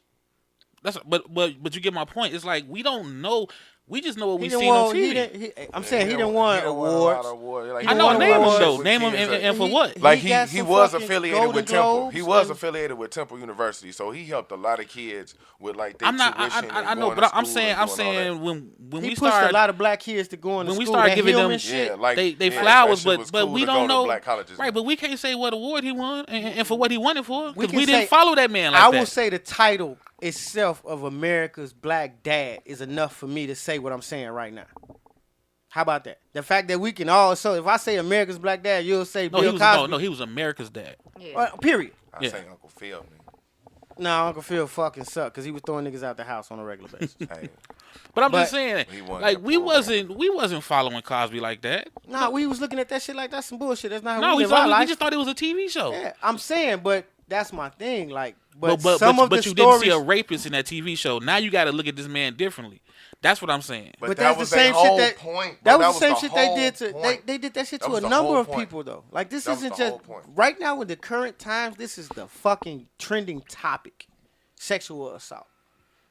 But you get my point. It's like we don't know. We just know what we seen on TV. I'm saying he didn't won awards. I know. Name him though. Name him and for what? Like he was affiliated with Temple. Globes, he was affiliated with Temple University, so he helped a lot of kids with like their tuition. I know, but I'm saying when he we pushed start a lot of black kids to go into when school. we start giving them shit, they flowers, but cool we don't know. Right, but we can't say what award he won and for what he won it for because we say- didn't follow that man like that. I will say the title itself of America's Black Dad is enough for me to say what I'm saying right now. How about that? The fact that we can all, so if I say America's Black Dad, you'll say Bill Cosby. No, he was America's dad. Yeah. Period. I say Uncle Phil, man. No, Uncle Phil fucking sucked because he was throwing niggas out the house on a regular basis. Hey, But I'm just saying, He won like that we program. wasn't following Cosby like that. Nah, we was looking at that shit like that's some bullshit. That's not how No, we we live our life. just thought it was a TV show. Yeah, I'm saying, but that's my thing. Like, but some of the you stories, didn't see a rapist in that TV show. Now you got to look at this man differently. That's what I'm saying. But that's that was the same their shit whole that point. that bro. was the same shit they whole did to point. they did that shit That to was a the number whole of point. people though. Like this That was isn't the just whole point. right now in the current times. This is the fucking trending topic: sexual assault,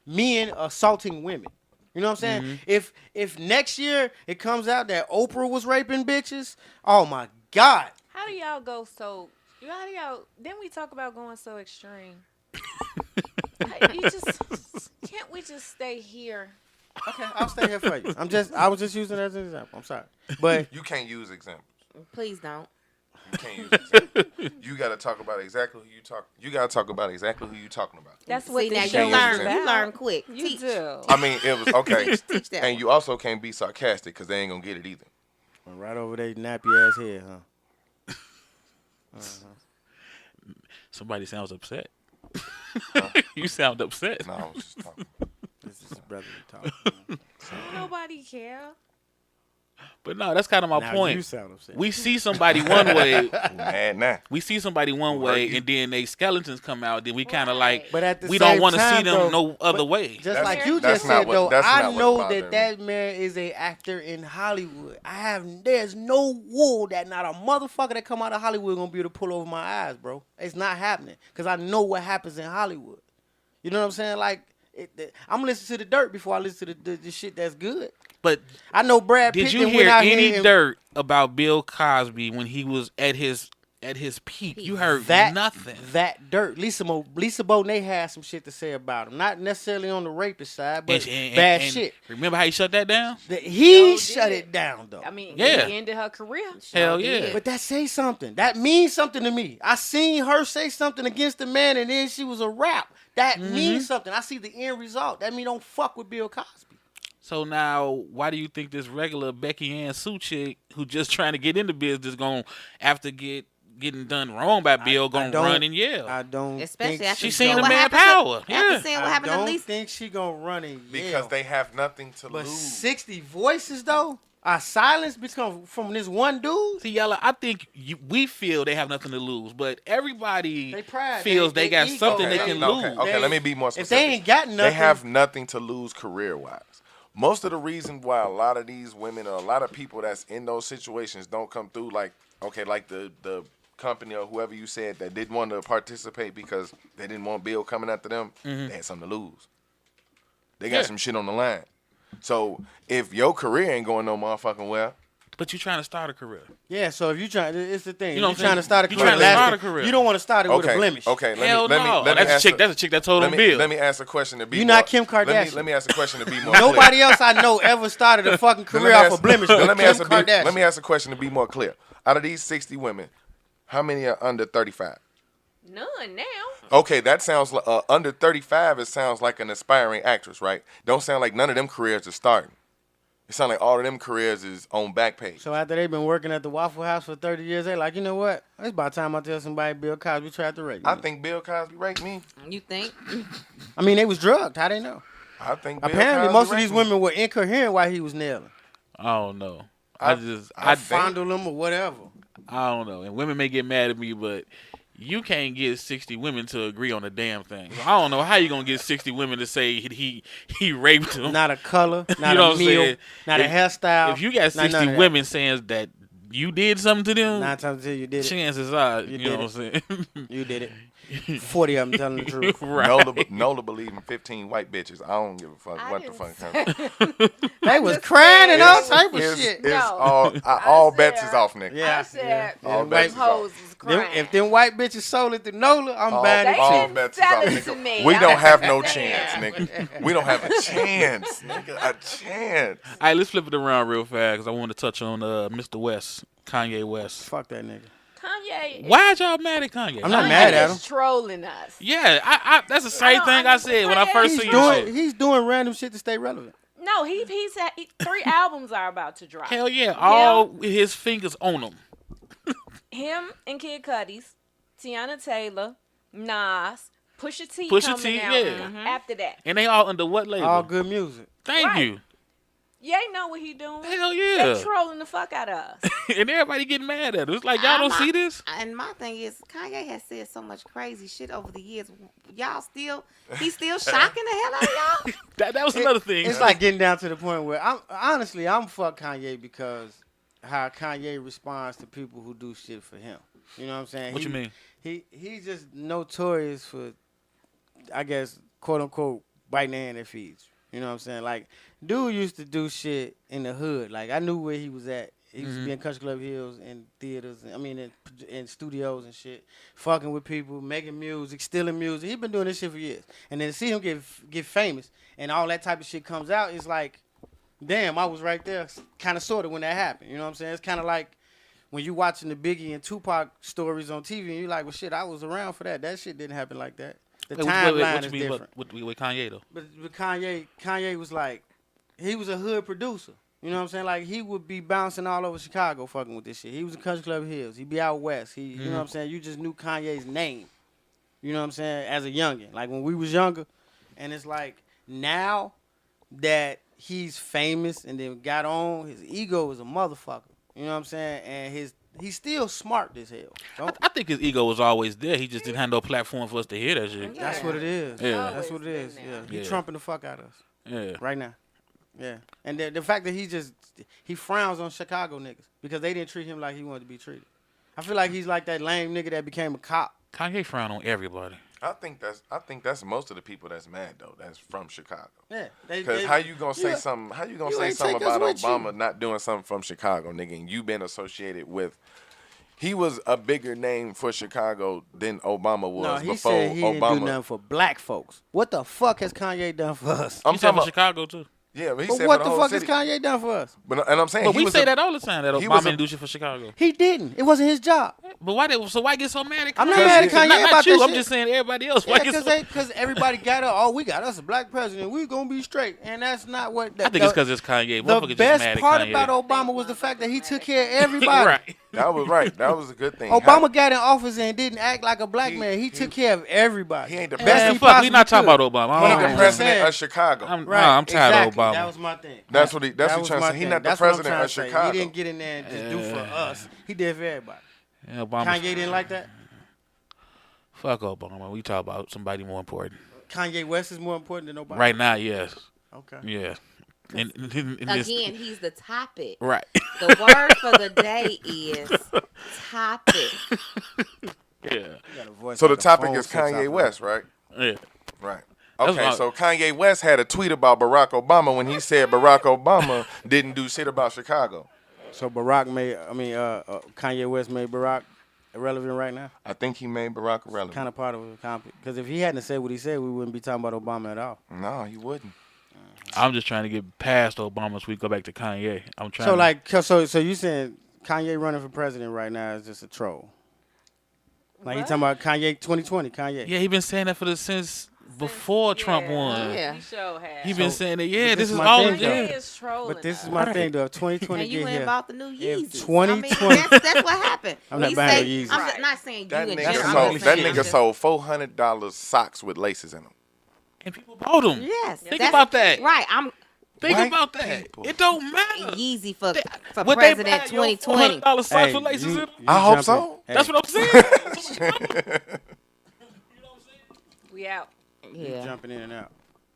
men assaulting women. You know what I'm saying? If next year it comes out that Oprah was raping bitches, oh my god. How do y'all go so? How do y'all? Then we talk about going so extreme. Can't we just stay here? Okay, I'll stay here for you. I was just using it as an example. I'm sorry, but You can't use examples. Please don't. You can't use examples. You got to talk about exactly who you talk. You got to talk about exactly who you talking about. That's See, what now the you show is learn. about. You learn quick. You Teach. do. I mean, it was okay. Teach that And one. you also can't be sarcastic because they ain't gonna get it either. right over there, nappy ass head, huh? Somebody sounds upset. You sound upset. No, I was just talking. This is brotherly talk. Nobody care. But no, that's kind of my Now point. you sound upset. We see somebody one way. Mad now. We see somebody one way, and then they skeletons come out. Then we kind of Right. like, But at the we same don't want to see time, them though, no other way. Just That's- like you that's just not said, what- though, that's I not what know bothered that me. man is a actor in Hollywood. There's no wool that not a motherfucker that come out of Hollywood gonna be able to pull over my eyes, bro. It's not happening because I know what happens in Hollywood. You know what I'm saying? Like, I'm gonna listen to the dirt before I listen to the shit that's good. But I know Brad Pitt. did you done hear went out any here and- dirt about Bill Cosby when he was at his peak? You heard nothing. That dirt. Lisa Bonet had some shit to say about him. Not necessarily on the rapist side, but bad shit. Remember how he shut that down? He Sure shut did. it down, though. I mean, Yeah. it ended her career. Hell yeah. But that says something. That means something to me. I seen her say something against the man, and then she was a rap. That means something. I see the end result. That mean don't fuck with Bill Cosby. So now, why do you think this regular Becky Ann Sue chick who just trying to get into business going after getting done wrong by Bill gonna run and yell? I don't. Especially think after She she's seen gonna- the what man happened to- power. After Yeah. seeing what I happened to don't Lisa. think she gonna run and yell. Because they have nothing to But lose. 60 voices though, our silence become from this one dude. See, Yella, I think we feel they have nothing to lose, but everybody They pride, feels they they got ego. something they Okay, can okay, lose. okay, They- let me be more if specific. they ain't got They nothing- have nothing to lose career-wise. Most of the reason why a lot of these women or a lot of people that's in those situations don't come through, like the company or whoever you said that didn't want to participate because they didn't want Bill coming after them, they had something to lose. They got some shit on the line. So if your career ain't going no motherfucking well, But you trying to start a career. Yeah, so if you trying, it's the thing. You know You what I'm trying saying? to start a You career. trying to last start it- a career. You don't want to start it with a okay, blemish. okay. Hell Let no. me That's a ask chick. That's a chick that told him Bill. Let me ask a question to be. You more, not Kim Kardashian. Let me ask a question to be more. Nobody else I know ever started a fucking clear. career off a blemish. Then but let me Kim ask Kardashian. let me ask a question to be more clear. Out of these 60 women, how many are under 35? None now. Okay, that sounds like under 35. It sounds like an aspiring actress, right? Don't sound like none of them careers are starting. It sounds like all of them careers is on back page. So after they've been working at the Waffle House for 30 years, they like, you know what? It's about time I tell somebody Bill Cosby tried to rape me. I think Bill Cosby raped me. You think? I mean, they was drugged. How they know? I think Bill Apparently, Cosby most of raped these me. women were incoherent while he was nailing. I don't know. I I Fondle them or whatever. I don't know. And women may get mad at me, but you can't get 60 women to agree on a damn thing. So I don't know how you gonna get 60 women to say he raped them. Not a color, not You know a what I'm meal, saying? not a hairstyle. If you got not none 60 of that. women saying that you did something to them, 9 times 10 you did it. chances are, you did know what I'm saying? You did it. 40 of them telling the truth. Right. Nola believe in 15 white bitches. I don't give a fuck I what the didn't fuck say- comes. They was just crying and said- all type of It's shit. No. all I bets said- is off, nigga. Yeah. I said All them bets them is off. hoes was crying. If them white bitches sold it to Nola, I'm All, buying it all too. bets is Sell off, it to nigga. me. We I'm don't have no saying. chance, nigga. We don't have a chance, nigga. A chance. All right, let's flip it around real fast because I want to touch on Mr. West, Kanye West. Fuck that nigga. Kanye. Why y'all mad at Kanye? I'm not Kanye mad at is him. trolling us. Yeah, I that's the same don't thing I said when I first He's seen the shit. he's doing random shit to stay relevant. No, he's had 3 albums are about to drop. Hell yeah, all with his fingers on them. Him and Kid Cudi's, Tiana Taylor, Nas, Pusha T Pusha coming T, out yeah. after that. And they all under what label? All good music. Thank Right. you. Ye know what he doing. Hell yeah. They trolling the fuck out of us. And everybody getting mad at him. It's like, y'all don't see this? And my thing is, Kanye has said so much crazy shit over the years. He's still shocking the hell out of y'all. That was another thing. It's like getting down to the point where I'm fuck Kanye because how Kanye responds to people who do shit for him. You know what I'm saying? What you mean? He's just notorious for, I guess, quote unquote, biting the hand that feeds. You know what I'm saying? Like, dude used to do shit in the hood. Like, I knew where he was at. He used to be in Country Club Hills and theaters. In studios and shit, fucking with people, making music, stealing music. He been doing this shit for years. And then to see him get famous and all that type of shit comes out, it's like, damn, I was right there, kind of sort of when that happened. You know what I'm saying? It's kind of like when you watching the Biggie and Tupac stories on TV and you're like, well, shit, I was around for that. That shit didn't happen like that. The timeline is different. With Kanye, though? But Kanye was like, he was a hood producer. You know what I'm saying? Like, he would be bouncing all over Chicago fucking with this shit. He was in Country Club Hills. He'd be out west. You know what I'm saying? You just knew Kanye's name. You know what I'm saying? As a youngin'. Like, when we was younger. And it's like, now that he's famous and then got on, his ego is a motherfucker. You know what I'm saying? And he's still smart as hell. I think his ego was always there. He just didn't have no platform for us to hear that shit. That's what it is. Yeah. That's what it is. Yeah. He trumping the fuck out of us. Yeah. Right now. Yeah. And the fact that he frowns on Chicago niggas because they didn't treat him like he wanted to be treated. I feel like he's like that lame nigga that became a cop. Kanye frown on everybody. I think that's most of the people that's mad though. That's from Chicago. Yeah. Because how you gonna say something? How you gonna say something about Obama not doing something from Chicago, nigga? And you been associated with. He was a bigger name for Chicago than Obama was no, he before said he Obama. didn't do nothing for black folks. What the fuck has Kanye done for us? I'm He said talking for about Chicago, too. yeah, but he But said what for the whole fuck city. has Kanye done for us? And I'm saying But he we was say a- that all the time, that he was Obama a- didn't do shit for Chicago. He didn't. It wasn't his job. But why get so mad at Kanye? I'm not mad at Kanye not about you. that I'm shit. just saying everybody else. Yeah, Why get so... because everybody got up. Oh, we got us a black president. We gonna be straight, and that's not what. I think it's because it's Kanye. The Motherfuckers just best mad at part Kanye. about Obama was the fact that he took care of everybody. Right. That was right. That was a good thing. Obama got in office and didn't act like a black man. He took care of everybody. He ain't the Best president. Man, he fuck, we possibly not talking could. about Obama. He I ain't don't the know. president of Chicago. I'm tired exactly. of Obama. That was my thing. That's what he. That's That what was you're trying my to say. He thing. not the That's what I'm president trying of to say. Chicago. He didn't get in there and just do for us. He did for everybody. Yeah, Obama. Kanye didn't like that. Fuck Obama. We talk about somebody more important. Kanye West is more important than Obama. Right now, yes. Okay. Yeah. In this, Again, he's the topic. right. The word for the day is topic. Yeah. So the topic is Kanye West, right? Yeah. Right. That's Okay, my- so Kanye West had a tweet about Barack Obama when he said Barack Obama didn't do shit about Chicago. So Kanye West made Barack irrelevant right now. I think he made Barack irrelevant. Kind of part of it, because if he hadn't said what he said, we wouldn't be talking about Obama at all. No, he wouldn't. I'm just trying to get past Obama so we go back to Kanye. I'm trying. So you saying Kanye running for president right now is just a troll? Like he What? talking about Kanye 2020, Kanye. Yeah, he been saying that since before Trump won. Yeah. He sure has. He been saying that. Yeah, but this this is my all. thing, Yeah. though. He is trolling. But this is us. my thing though. If 2020 And you get went here, about the new if Yeezys. 2020 that's what happened. I'm When not you buying say, no Yeezys. I'm just not saying That you in nigga general. I'm sold, just that saying nigga just- sold $400 socks with laces in them. And people bought him. Yes. Think that's- about that. Right. I'm Think White about that. people. It don't matter. Yeezy for Would they president buy your 2020. $400 socks Hey, with laces in them? I hope so. That's what I'm saying. We out. You Yeah. jumping in and out.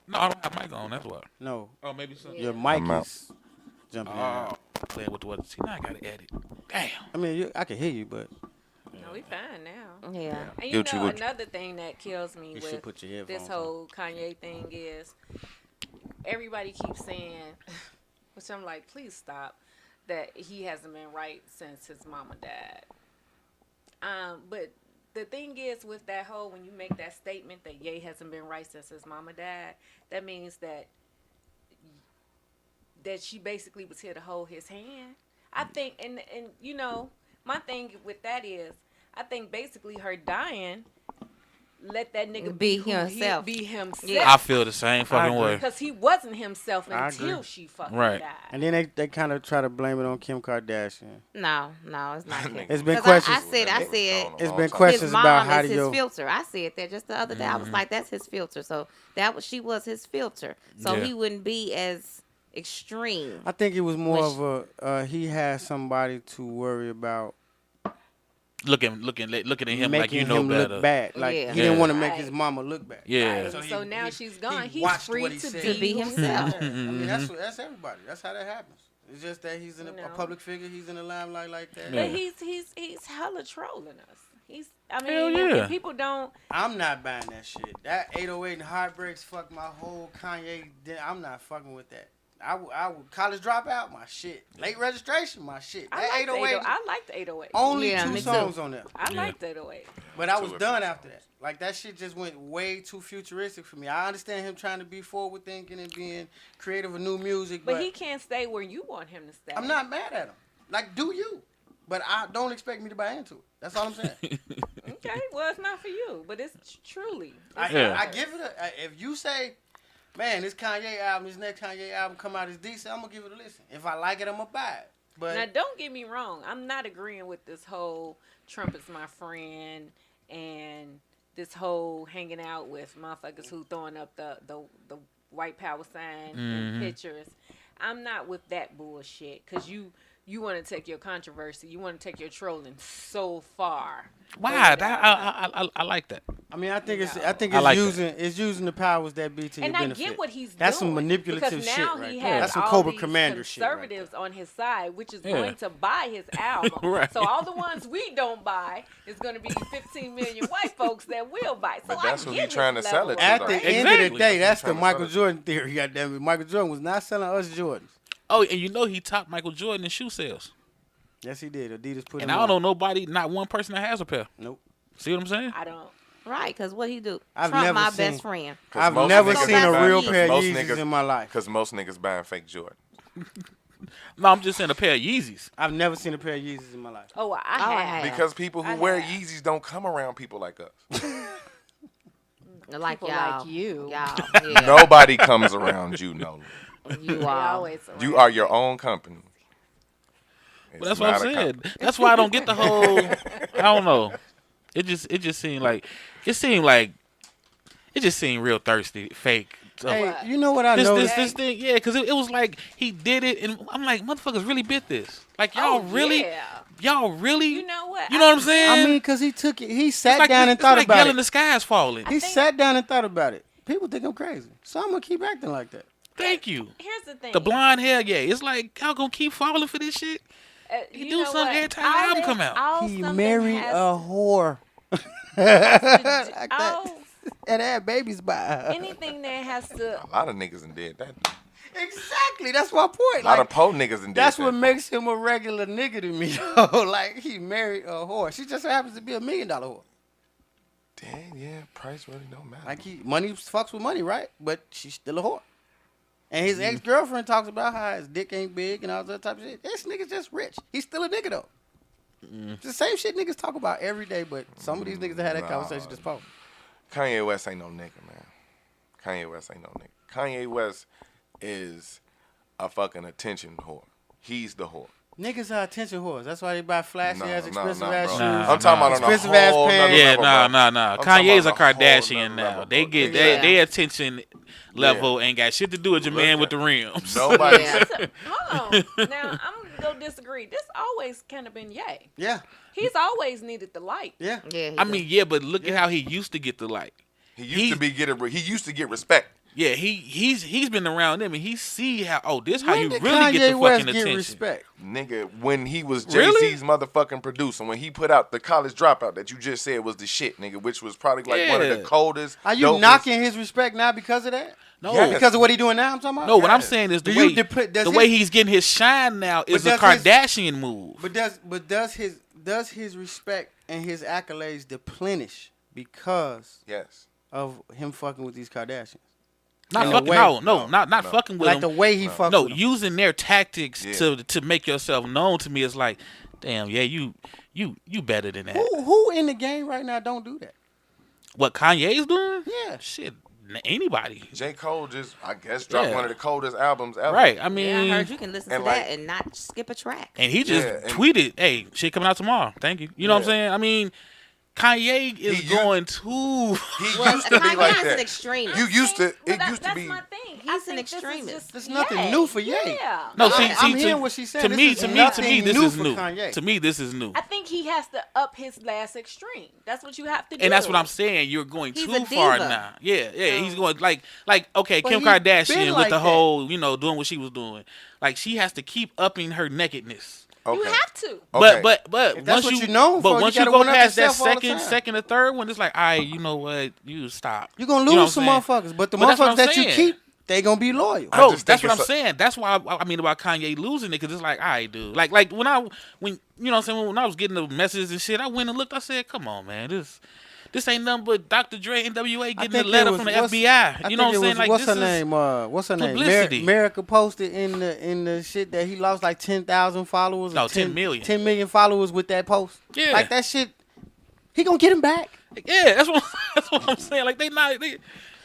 No, I don't have mic on. That's why. No, Oh, maybe so. your mic I'm out. is jumping in and out. Oh, playing with the weather. See, now I gotta edit. Damn. I mean, I can hear you, but No, we fine now. Yeah. And you Gucci, know, Gucci. another thing that kills me you should with put your this headphones on. whole Kanye thing is everybody keeps saying, which I'm like, please stop, that he hasn't been right since his mama died. But the thing is with that whole, when you make that statement that Ye hasn't been right since his mama died, that means that she basically was here to hold his hand. I think, and you know, my thing with that is, I think basically her dying let that nigga Be who himself. Be himself. Yeah. I feel the same fucking agree. way. Because he wasn't himself I until agree. she fucking Right. died. And then they kind of try to blame it on Kim Kardashian. No, it's not. Kim. It's been 'Cause questions. I said It's been his questions mom about how is do his you. filter. I said that just the other day. I was like, that's his filter. So she was his filter. So Yeah. he wouldn't be as extreme. I think it was more of a he had somebody to worry about. Looking at him like you know him better. Look bad. Like Yeah. he didn't want to Right. make his mama look bad. Yeah. Right. So now she's gone. He's watched free what he to said. be himself. I mean, that's everybody. That's how that happens. It's just that he's in a No. public figure. He's in the limelight like that. Yeah. But he's hella trolling us. I Hell mean, yeah. and people don't. I'm not buying that shit. That 808 and Heartbreaks fucked my whole Kanye. I'm not fucking with that. I would college dropout, my shit. Late registration, my shit. That I like the 808. I like the 808. Only Yeah, two me too. songs on there. I like the 808. But I was Two done of after that. Like, that shit just went way too futuristic for me. I understand him trying to be forward thinking and being creative with new music, But but he can't stay where you want him to stay. I'm not mad at him. Like, do you? But I don't expect me to buy into it. That's all I'm saying. Okay, well, it's not for you, but it's truly. I give it if you say, man, this Kanye album, this next Kanye album come out is decent, I'm going to give it a listen. If I like it, I'm going to buy it. But Now, don't get me wrong. I'm not agreeing with this whole Trump is my friend and this whole hanging out with motherfuckers who throwing up the white power sign and pictures. I'm not with that bullshit because you want to take your controversy, you want to take your trolling so far. Why? I like that. I mean, I think I it's like using the powers that be to your And I benefit. get what he's That's doing. some manipulative because shit now right he there. has That's some all Cobra these Commander shit right conservatives on his side, which is Yeah. going to buy his album. Right. So all the ones we don't buy is going to be 15 million white folks that will buy. So But that's I who get he trying to his sell level it of to, At though. the praise. end of the Exactly. day, that's the Trying to Michael sell it. Jordan theory. Goddamn it, Michael Jordan was not selling us Jordans. Oh, and you know he topped Michael Jordan in shoe sales. Yes, he did. Adidas put And him I don't on. know nobody, not one person that has a pair. Nope. See what I'm saying? I don't. Right, because what he do? I've Trump never my seen- best friend. I've most never niggas seen a buying- real cause pair of most Yeezys niggas- in my life. Because most niggas buying fake Jordan. No, I'm just saying a pair of Yeezys. I've never seen a pair of Yeezys in my life. Oh, I I have. have. Because people who I wear have. Yeezys don't come around people like us. Like People y'all. like you. Y'all. Yeah. Nobody comes around you, Nola. You They are. always You are your own company. But that's It's what I'm not a saying. company. That's why I don't get the whole. I don't know. It just seemed like it just seemed real thirsty, fake. So Hey, what? you know what I this noticed? thing, yeah, because it was like he did it, and I'm like, motherfuckers really bit this. Like y'all yeah. really, You know what? You know what I'm saying? I mean, because he took it. He sat it's like, down and it's thought like about yelling it. the sky's falling. He think- sat down and thought about it. People think I'm crazy. So I'm going to keep acting like that. Thank you. Here's the thing. The blonde hair, yeah, it's like y'all gonna keep falling for this shit. You do know something what? every time the All album that- come out. all He something married has- a whore. to Like all- that. And had babies by her. anything that has to. A lot of niggas done did that. Exactly. That's my point. A lot Like, of po niggas done did that's that. what makes him a regular nigga to me. though. Like, he married a whore. She just happens to be $1 million whore. Damn, yeah, price really don't matter. Like, money fucks with money, right? But she's still a whore. And his ex-girlfriend talks about how his dick ain't big and all that type of shit. This nigga's just rich. He's still a nigga, though. It's the same shit niggas talk about every day, but some of these niggas that had that Nah. conversation just pause. Kanye West ain't no nigga, man. Kanye West ain't no nigga. Kanye West is a fucking attention whore. He's the whore. Niggas are attention whores. That's why they buy flashy ass, expensive ass bro. shoes. Nah. I'm talking about on a Expensive ass whole pants. nother Yeah, level, bro. nah. I'm talking Kanye's a about on whole Kardashian nother now. level, They bro. get Yeah. their attention level ain't got shit to do with your man with the rims. Nobody. Yeah. Hold on. Now I'm gonna disagree. This always kind of been Ye. Yeah, He's always needed the light. yeah. Yeah. I mean, yeah, but look at how he used to get the light. He used to get respect. Yeah, he's been around them and he see how this how When you did really Kanye get the West fucking get attention. respect? Nigga, when he was Really? Jay-Z's motherfucking producer, when he put out the College Dropout that you just said was the shit, nigga, which was probably like one of the Yeah. coldest. Are you dopest- knocking his respect now because of that? No, Yes. Because of what he doing now? I'm talking about. no. What I'm Yes. saying is the Do you way does the his- way he's getting his shine now is a does his- Kardashian move. But does his respect and his accolades deplenish because Yes. of him fucking with these Kardashians? Not in a fucking way- not No. fucking with Like the him. way he fucks No, with them. using their tactics Yeah. to make yourself known to me is like, damn, yeah, you better than that. Who in the game right now don't do that? What Kanye's doing? Yeah. Shit, anybody. J. Cole just, I guess, dropped Yeah. one of the coldest albums ever. Right. I Yeah, mean, I heard you can listen to and that like- and not skip a track. and he just Yeah, and- tweeted, "Hey, shit coming out tomorrow. Thank you." You know what I'm Yeah. saying? I mean, Kanye is He going too. He Well, used to be Kanye like is an that. extreme. You used to. But It used to that's be. my thing. He's an think this is extremist. just- There's nothing new for Ye. Yeah. No, I'm hearing what she's saying. To This me, is to nothing me, this new is for new. Kanye. To me, this is new. I think he has to up his last extreme. That's what you have to do. And that's what I'm saying. You're going He's too a far diva. now. Yeah. He's going like okay, But Kim he been Kardashian like with the that. whole, doing what she was doing. Like she has to keep upping her nakedness. You have to. Okay. But If that's once what you you known but for, once you you gotta go one up past that yourself all the time. second or third one, it's like, you know what, you stop. You're going to You know lose some what I'm motherfuckers. But the But that's what motherfuckers I'm that you saying. keep, they going to be loyal. I Bro, just that's think what I'm it's saying. That's why I mean about Kanye losing it, because it's like, all right, dude. Like when you know what I'm saying, when I was getting the messages and shit, I went and looked. I said, come on, man, this ain't nothing but Dr. Dre and NWA getting a letter from the FBI. You know what I'm saying? Like what's this her is name? What's her publicity. name? America posted in the shit that he lost like 10,000 followers. No, or 10 million. 10 million followers with that post. Yeah. Like that shit. He gonna get him back. Yeah, that's what I'm saying. Like they,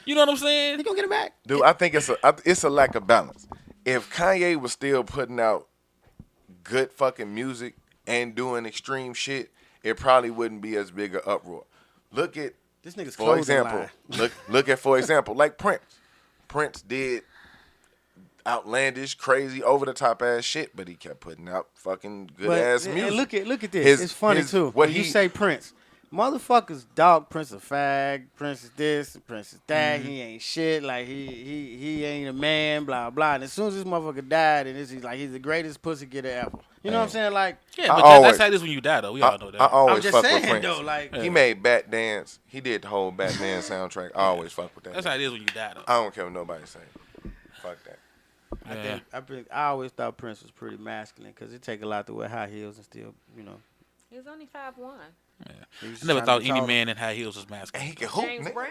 you know what I'm saying? He gonna get him back. Dude, I think it's a lack of balance. If Kanye was still putting out good fucking music and doing extreme shit, it probably wouldn't be as big an uproar. Look at, This nigga's for clothing example, line. look at, for example, like Prince. Prince did outlandish, crazy, over the top ass shit, but he kept putting out fucking good ass and music. look at this. It's funny too. What When you say Prince, motherfuckers dog Prince a fag, Prince is this, Prince is that. He ain't shit. Like he ain't a man. Blah blah. And as soon as this motherfucker died, and he's like he's the greatest pussy getter ever. You know what I'm saying? Like Yeah, I but always- that's how it is when you die, though. We all know that. I always I'm just fuck saying with Prince. though. Like He made Bat Dance. He did the whole Batman soundtrack. I always fuck with that. That's how it is when you die, though. I don't care what nobody say. Fuck that. Yeah. I always thought Prince was pretty masculine because it take a lot to wear high heels and still, He was only 5'1". I never thought any man in high heels was And masculine. he can hoop, James nigga. Brown.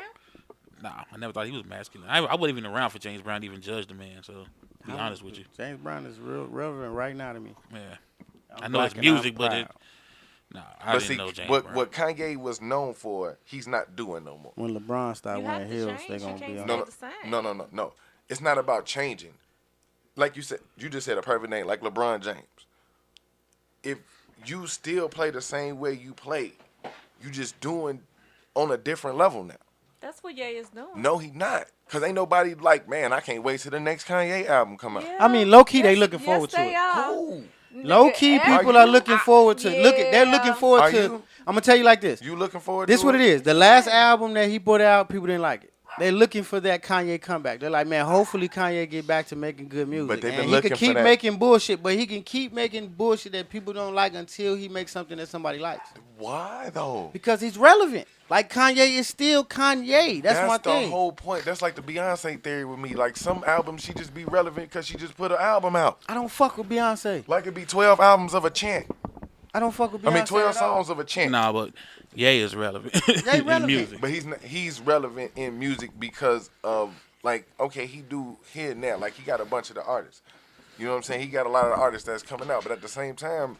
Nah, I never thought he was masculine. I wasn't even around for James Brown to even judge the man, so to be honest with you. James Brown is real relevant right now to me. Yeah. I'm I know it's black and music, I'm but proud. I But didn't see, know James what Brown. Kanye was known for, he's not doing no more. When LeBron start You have wearing to heels, change. they You gonna can't be on. stay No, the same. no. It's not about changing. Like you said, you just said a perfect name, like LeBron James. If you still play the same way you played, you just doing on a different level now. That's what Ye is doing. No, he not. Cause ain't nobody like, man, I can't wait till the next Kanye album come out. Yeah. I mean, low key, they Yes, looking yes, forward to they it. are. Ooh, Low key, Nigga, people are are you? looking forward to. They're looking Yeah. forward Are to. you? I'm gonna tell you like this. you looking forward This to what it is. The last album that he put out, people didn't like it. They're looking for that Kanye comeback. They're like, man, hopefully Kanye get back to making good music. But they've been and he looking can for keep that. making bullshit, but he can keep making bullshit that people don't like until he makes something that somebody likes. Why though? Because he's relevant. Like Kanye is still Kanye. That's my the thing. whole point. That's like the Beyonce theory with me. Like some albums, she just be relevant because she just put an album out. I don't fuck with Beyonce. Like it'd be 12 albums of a chant. I don't fuck with Beyonce. I mean, 12 at all. songs of a chant. Nah, but Ye is relevant in relevant. music. But he's relevant in music because of like, okay, he do here and there. Like he got a bunch of the artists. You know what I'm saying? He got a lot of the artists that's coming out. But at the same time,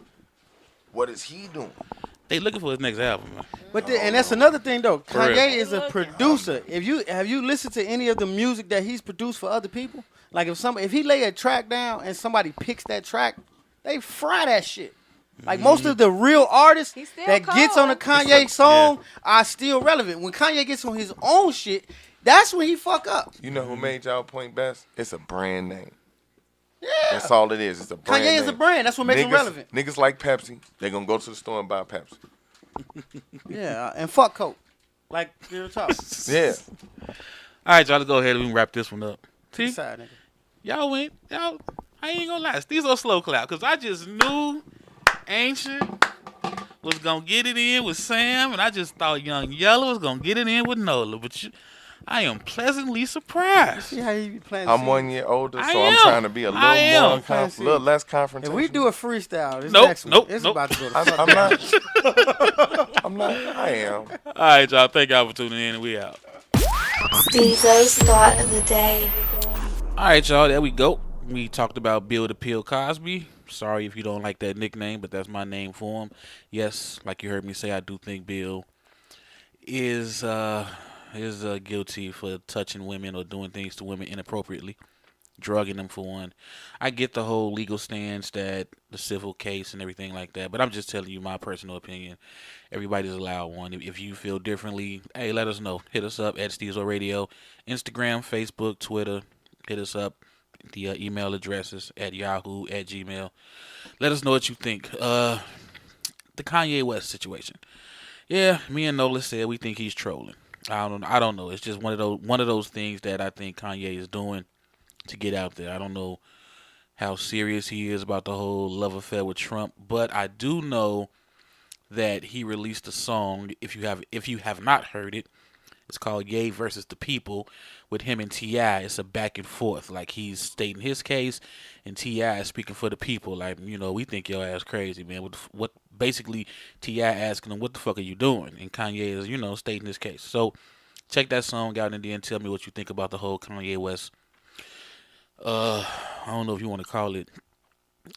what is he doing? They looking for his next album, man. But and that's another thing though. For real. Kanye is a producer. If you have you listened to any of the music that he's produced for other people? Like if he lay a track down and somebody picks that track, they fry that shit. Like most of the real artists He's still that gets on a cold. Kanye song are still relevant. When Kanye gets on his own shit, that's when he fuck up. You know who made y'all point best? It's a brand name. Yeah. That's all it is. It's a brand Kanye name. is a brand. That's what makes him relevant. Niggas like Pepsi. They gonna go to the store and buy Pepsi. Yeah, and fuck Coke. Like real talk. Yeah. All right, y'all, let's go ahead and wrap this one up. See, Side, nigga. y'all, I ain't gonna lie, Stezo slow clap, because I just knew Ancient was gonna get it in with Sam, and I just thought Young Yella was gonna get it in with Nola, but I am pleasantly surprised. See how you be playing. I'm 1 year older, so I I'm am. trying to be a I am. little less If confrontational. we do a freestyle, this Nope, next one, nope, it's nope. about to go to I'm fuck not. I'm not. I am. All right, y'all, thank y'all for tuning in, and we out. Stezo's thought of the day. All right, y'all, there we go. We talked about Bill the Pill Cosby. Sorry if you don't like that nickname, but that's my name for him. Yes, like you heard me say, I do think Bill is guilty for touching women or doing things to women inappropriately, drugging them for one. I get the whole legal stance, that the civil case and everything like that, but I'm just telling you my personal opinion. Everybody's allowed one. If you feel differently, hey, let us know. Hit us up at Stezo Radio, Instagram, Facebook, Twitter. hit us up. The email address is at Yahoo at Gmail. Let us know what you think. The Kanye West situation. Yeah, me and Nola said we think he's trolling. I don't know. It's just one of those things that I think Kanye is doing to get out there. I don't know how serious he is about the whole love affair with Trump, but I do know that he released a song. If you have not heard it, it's called Ye versus the People with him and T.I. It's a back and forth. Like, he's stating his case and T.I. is speaking for the people. Like, we think your ass crazy, man. What basically T.I. asking him, what the fuck are you doing? And Kanye is, stating his case. So check that song out and then tell me what you think about the whole Kanye West. I don't know if you want to call it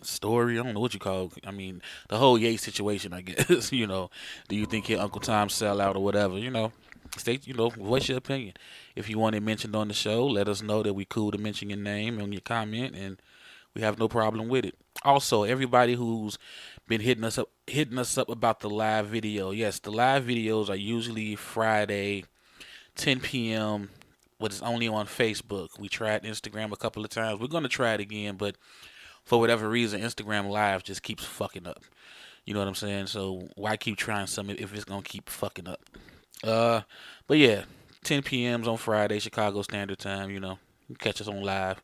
story. I don't know what you call it. I mean, the whole Ye situation, I guess. Do you think your Uncle Tom sell out or whatever? State, voice your opinion. If you want it mentioned on the show, let us know that we cool to mention your name on your comment, and we have no problem with it. Also, everybody who's been hitting us up about the live video. Yes, the live videos are usually Friday, 10 p.m., but it's only on Facebook. We tried Instagram a couple of times. We're going to try it again, but for whatever reason, Instagram Live just keeps fucking up. You know what I'm saying? So why keep trying something if it's going to keep fucking up? But yeah, 10 p.m. on Friday, Chicago Standard Time, you can catch us on live.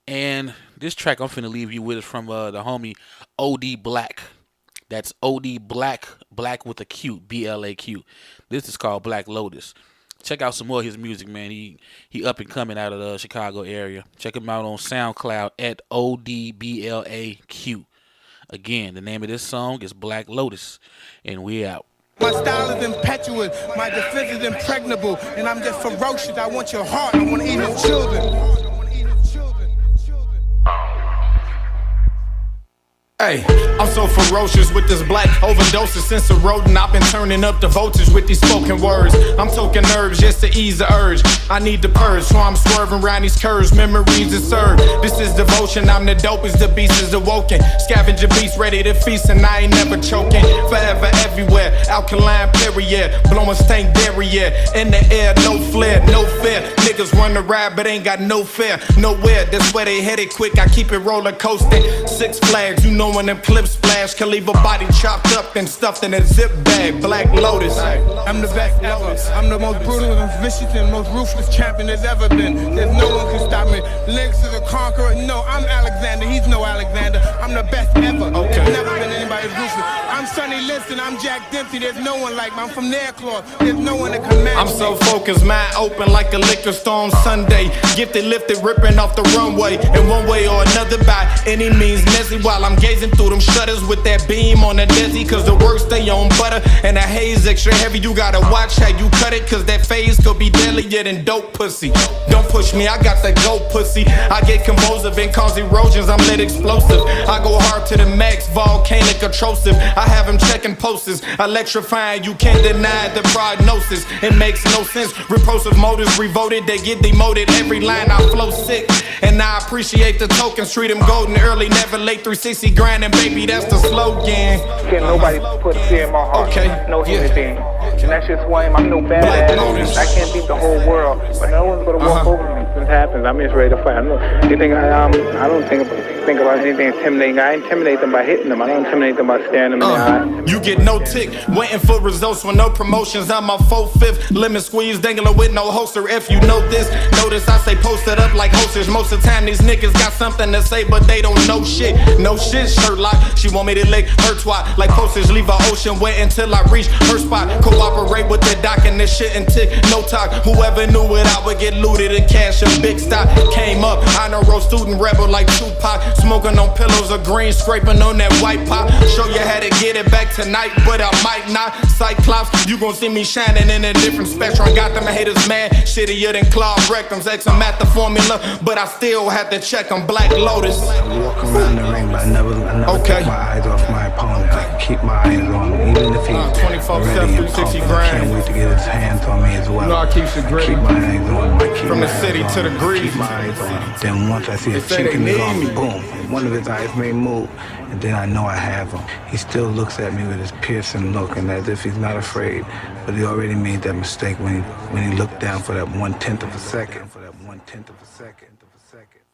And this track I'm finna leave you with is from the homie OD Black. That's OD Black with a Q, BLAQ. This is called Black Lotus. Check out some more of his music, man. He up and coming out of the Chicago area. Check him out on SoundCloud at ODBLAQ. Again, the name of this song is Black Lotus, and we out. My style is impetuous, my defense is impregnable, and I'm just ferocious. I want your heart, I want to eat your children. Hey, I'm so ferocious with this black overdoses. Since a rodent, I've been turning up the voltage with these spoken words. I'm toking herbs just to ease the urge. I need the purge, so I'm swerving around these curves. Memories that serve. This is devotion, I'm the dopest, the beast is awoken. Scavenger beast ready to feast, and I ain't never choking. Forever everywhere, alkaline period. Blowing stank derriere. In the air, no flare, no fear. Niggas run the ride, but ain't got no fear. Nowhere, that's where they headed quick. I keep it roller coasting. Six Flags, when them clips splash, can leave a body chopped up and stuffed in a zip bag. Black Lotus. I'm the best ever. I'm the most brutal and vicious and most ruthless champion there's ever been. There's no one can stop me. Legs to the conqueror. No, I'm Alexander. He's no Alexander. I'm the best ever. Okay. There's never been anybody ruthless. I'm Sonny Liston. I'm Jack Dempsey. There's no one like me. I'm from their cloth. There's no one that can match me. I'm so focused, mind open like a liquor store on Sunday. Gifted, lifted, ripping off the runway in one way or another by any means necessary while I'm gazing through them shutters with that beam on the desi, cause the work stay on butter and the haze extra heavy. You gotta watch how you cut it, cause that phase could be deadlier than dope pussy. Don't push me, I got that goat pussy. I get convulsive and cause erosions, I'm lit explosive. I go hard to the max, volcanic atrocious. I have him checking posters, electrifying, you can't deny the prognosis. It makes no sense, repulsive motives revolted, they get demoted. Every line I flow sick, and I appreciate the tokens. Treat them golden early, never late. 360 grinding, baby, that's the slogan. Can't nobody put fear in my heart. Okay. No human being. And that's just why I'm no badass. I can't beat the whole world, but no one's gonna walk over me. This happens. I'm just ready to fight. I don't think about anything intimidating. I intimidate them by hitting them. I don't intimidate them by staring them in the eye. You get no tick, waiting for results with no promotions. I'm a 4/5 lemon squeeze, dangling with no holster. If you know this, notice I say posted up like hosters. Most of the time these niggas got something to say, but they don't know shit. No shit, shirt lock. She want me to lick her twat like posters. Leave her ocean wet until I reach her spot. Cooperate with the doc and this shit and tick. No talk. Whoever knew it, I would get looted and cash a big stock. Came up, honor roll student rebel like Tupac. Smoking on pillows of green, scraping on that white pop. Show you how to get it back tonight, but I might not. Cyclops, you gon' see me shining in a different spectrum. Got them haters mad, shittier than Claude Rectums. X, I'm at the formula, but I still have to check on Black Lotus. I walk around the ring, but I never take my eyes off my opponent. I keep my eyes on him, even if he's 24/7, 360 I grand. can't wait to get his hands on me as well. No, I keep it great. Keep my eyes on him. From the city to the grease. Keep my eyes on him. Then once I see a chink in his arm, boom, one of his eyes may move, and then I know I have him. He still looks at me with his piercing look, and as if he's not afraid, but he already made that mistake when he looked down for that 1/10 of a second. second.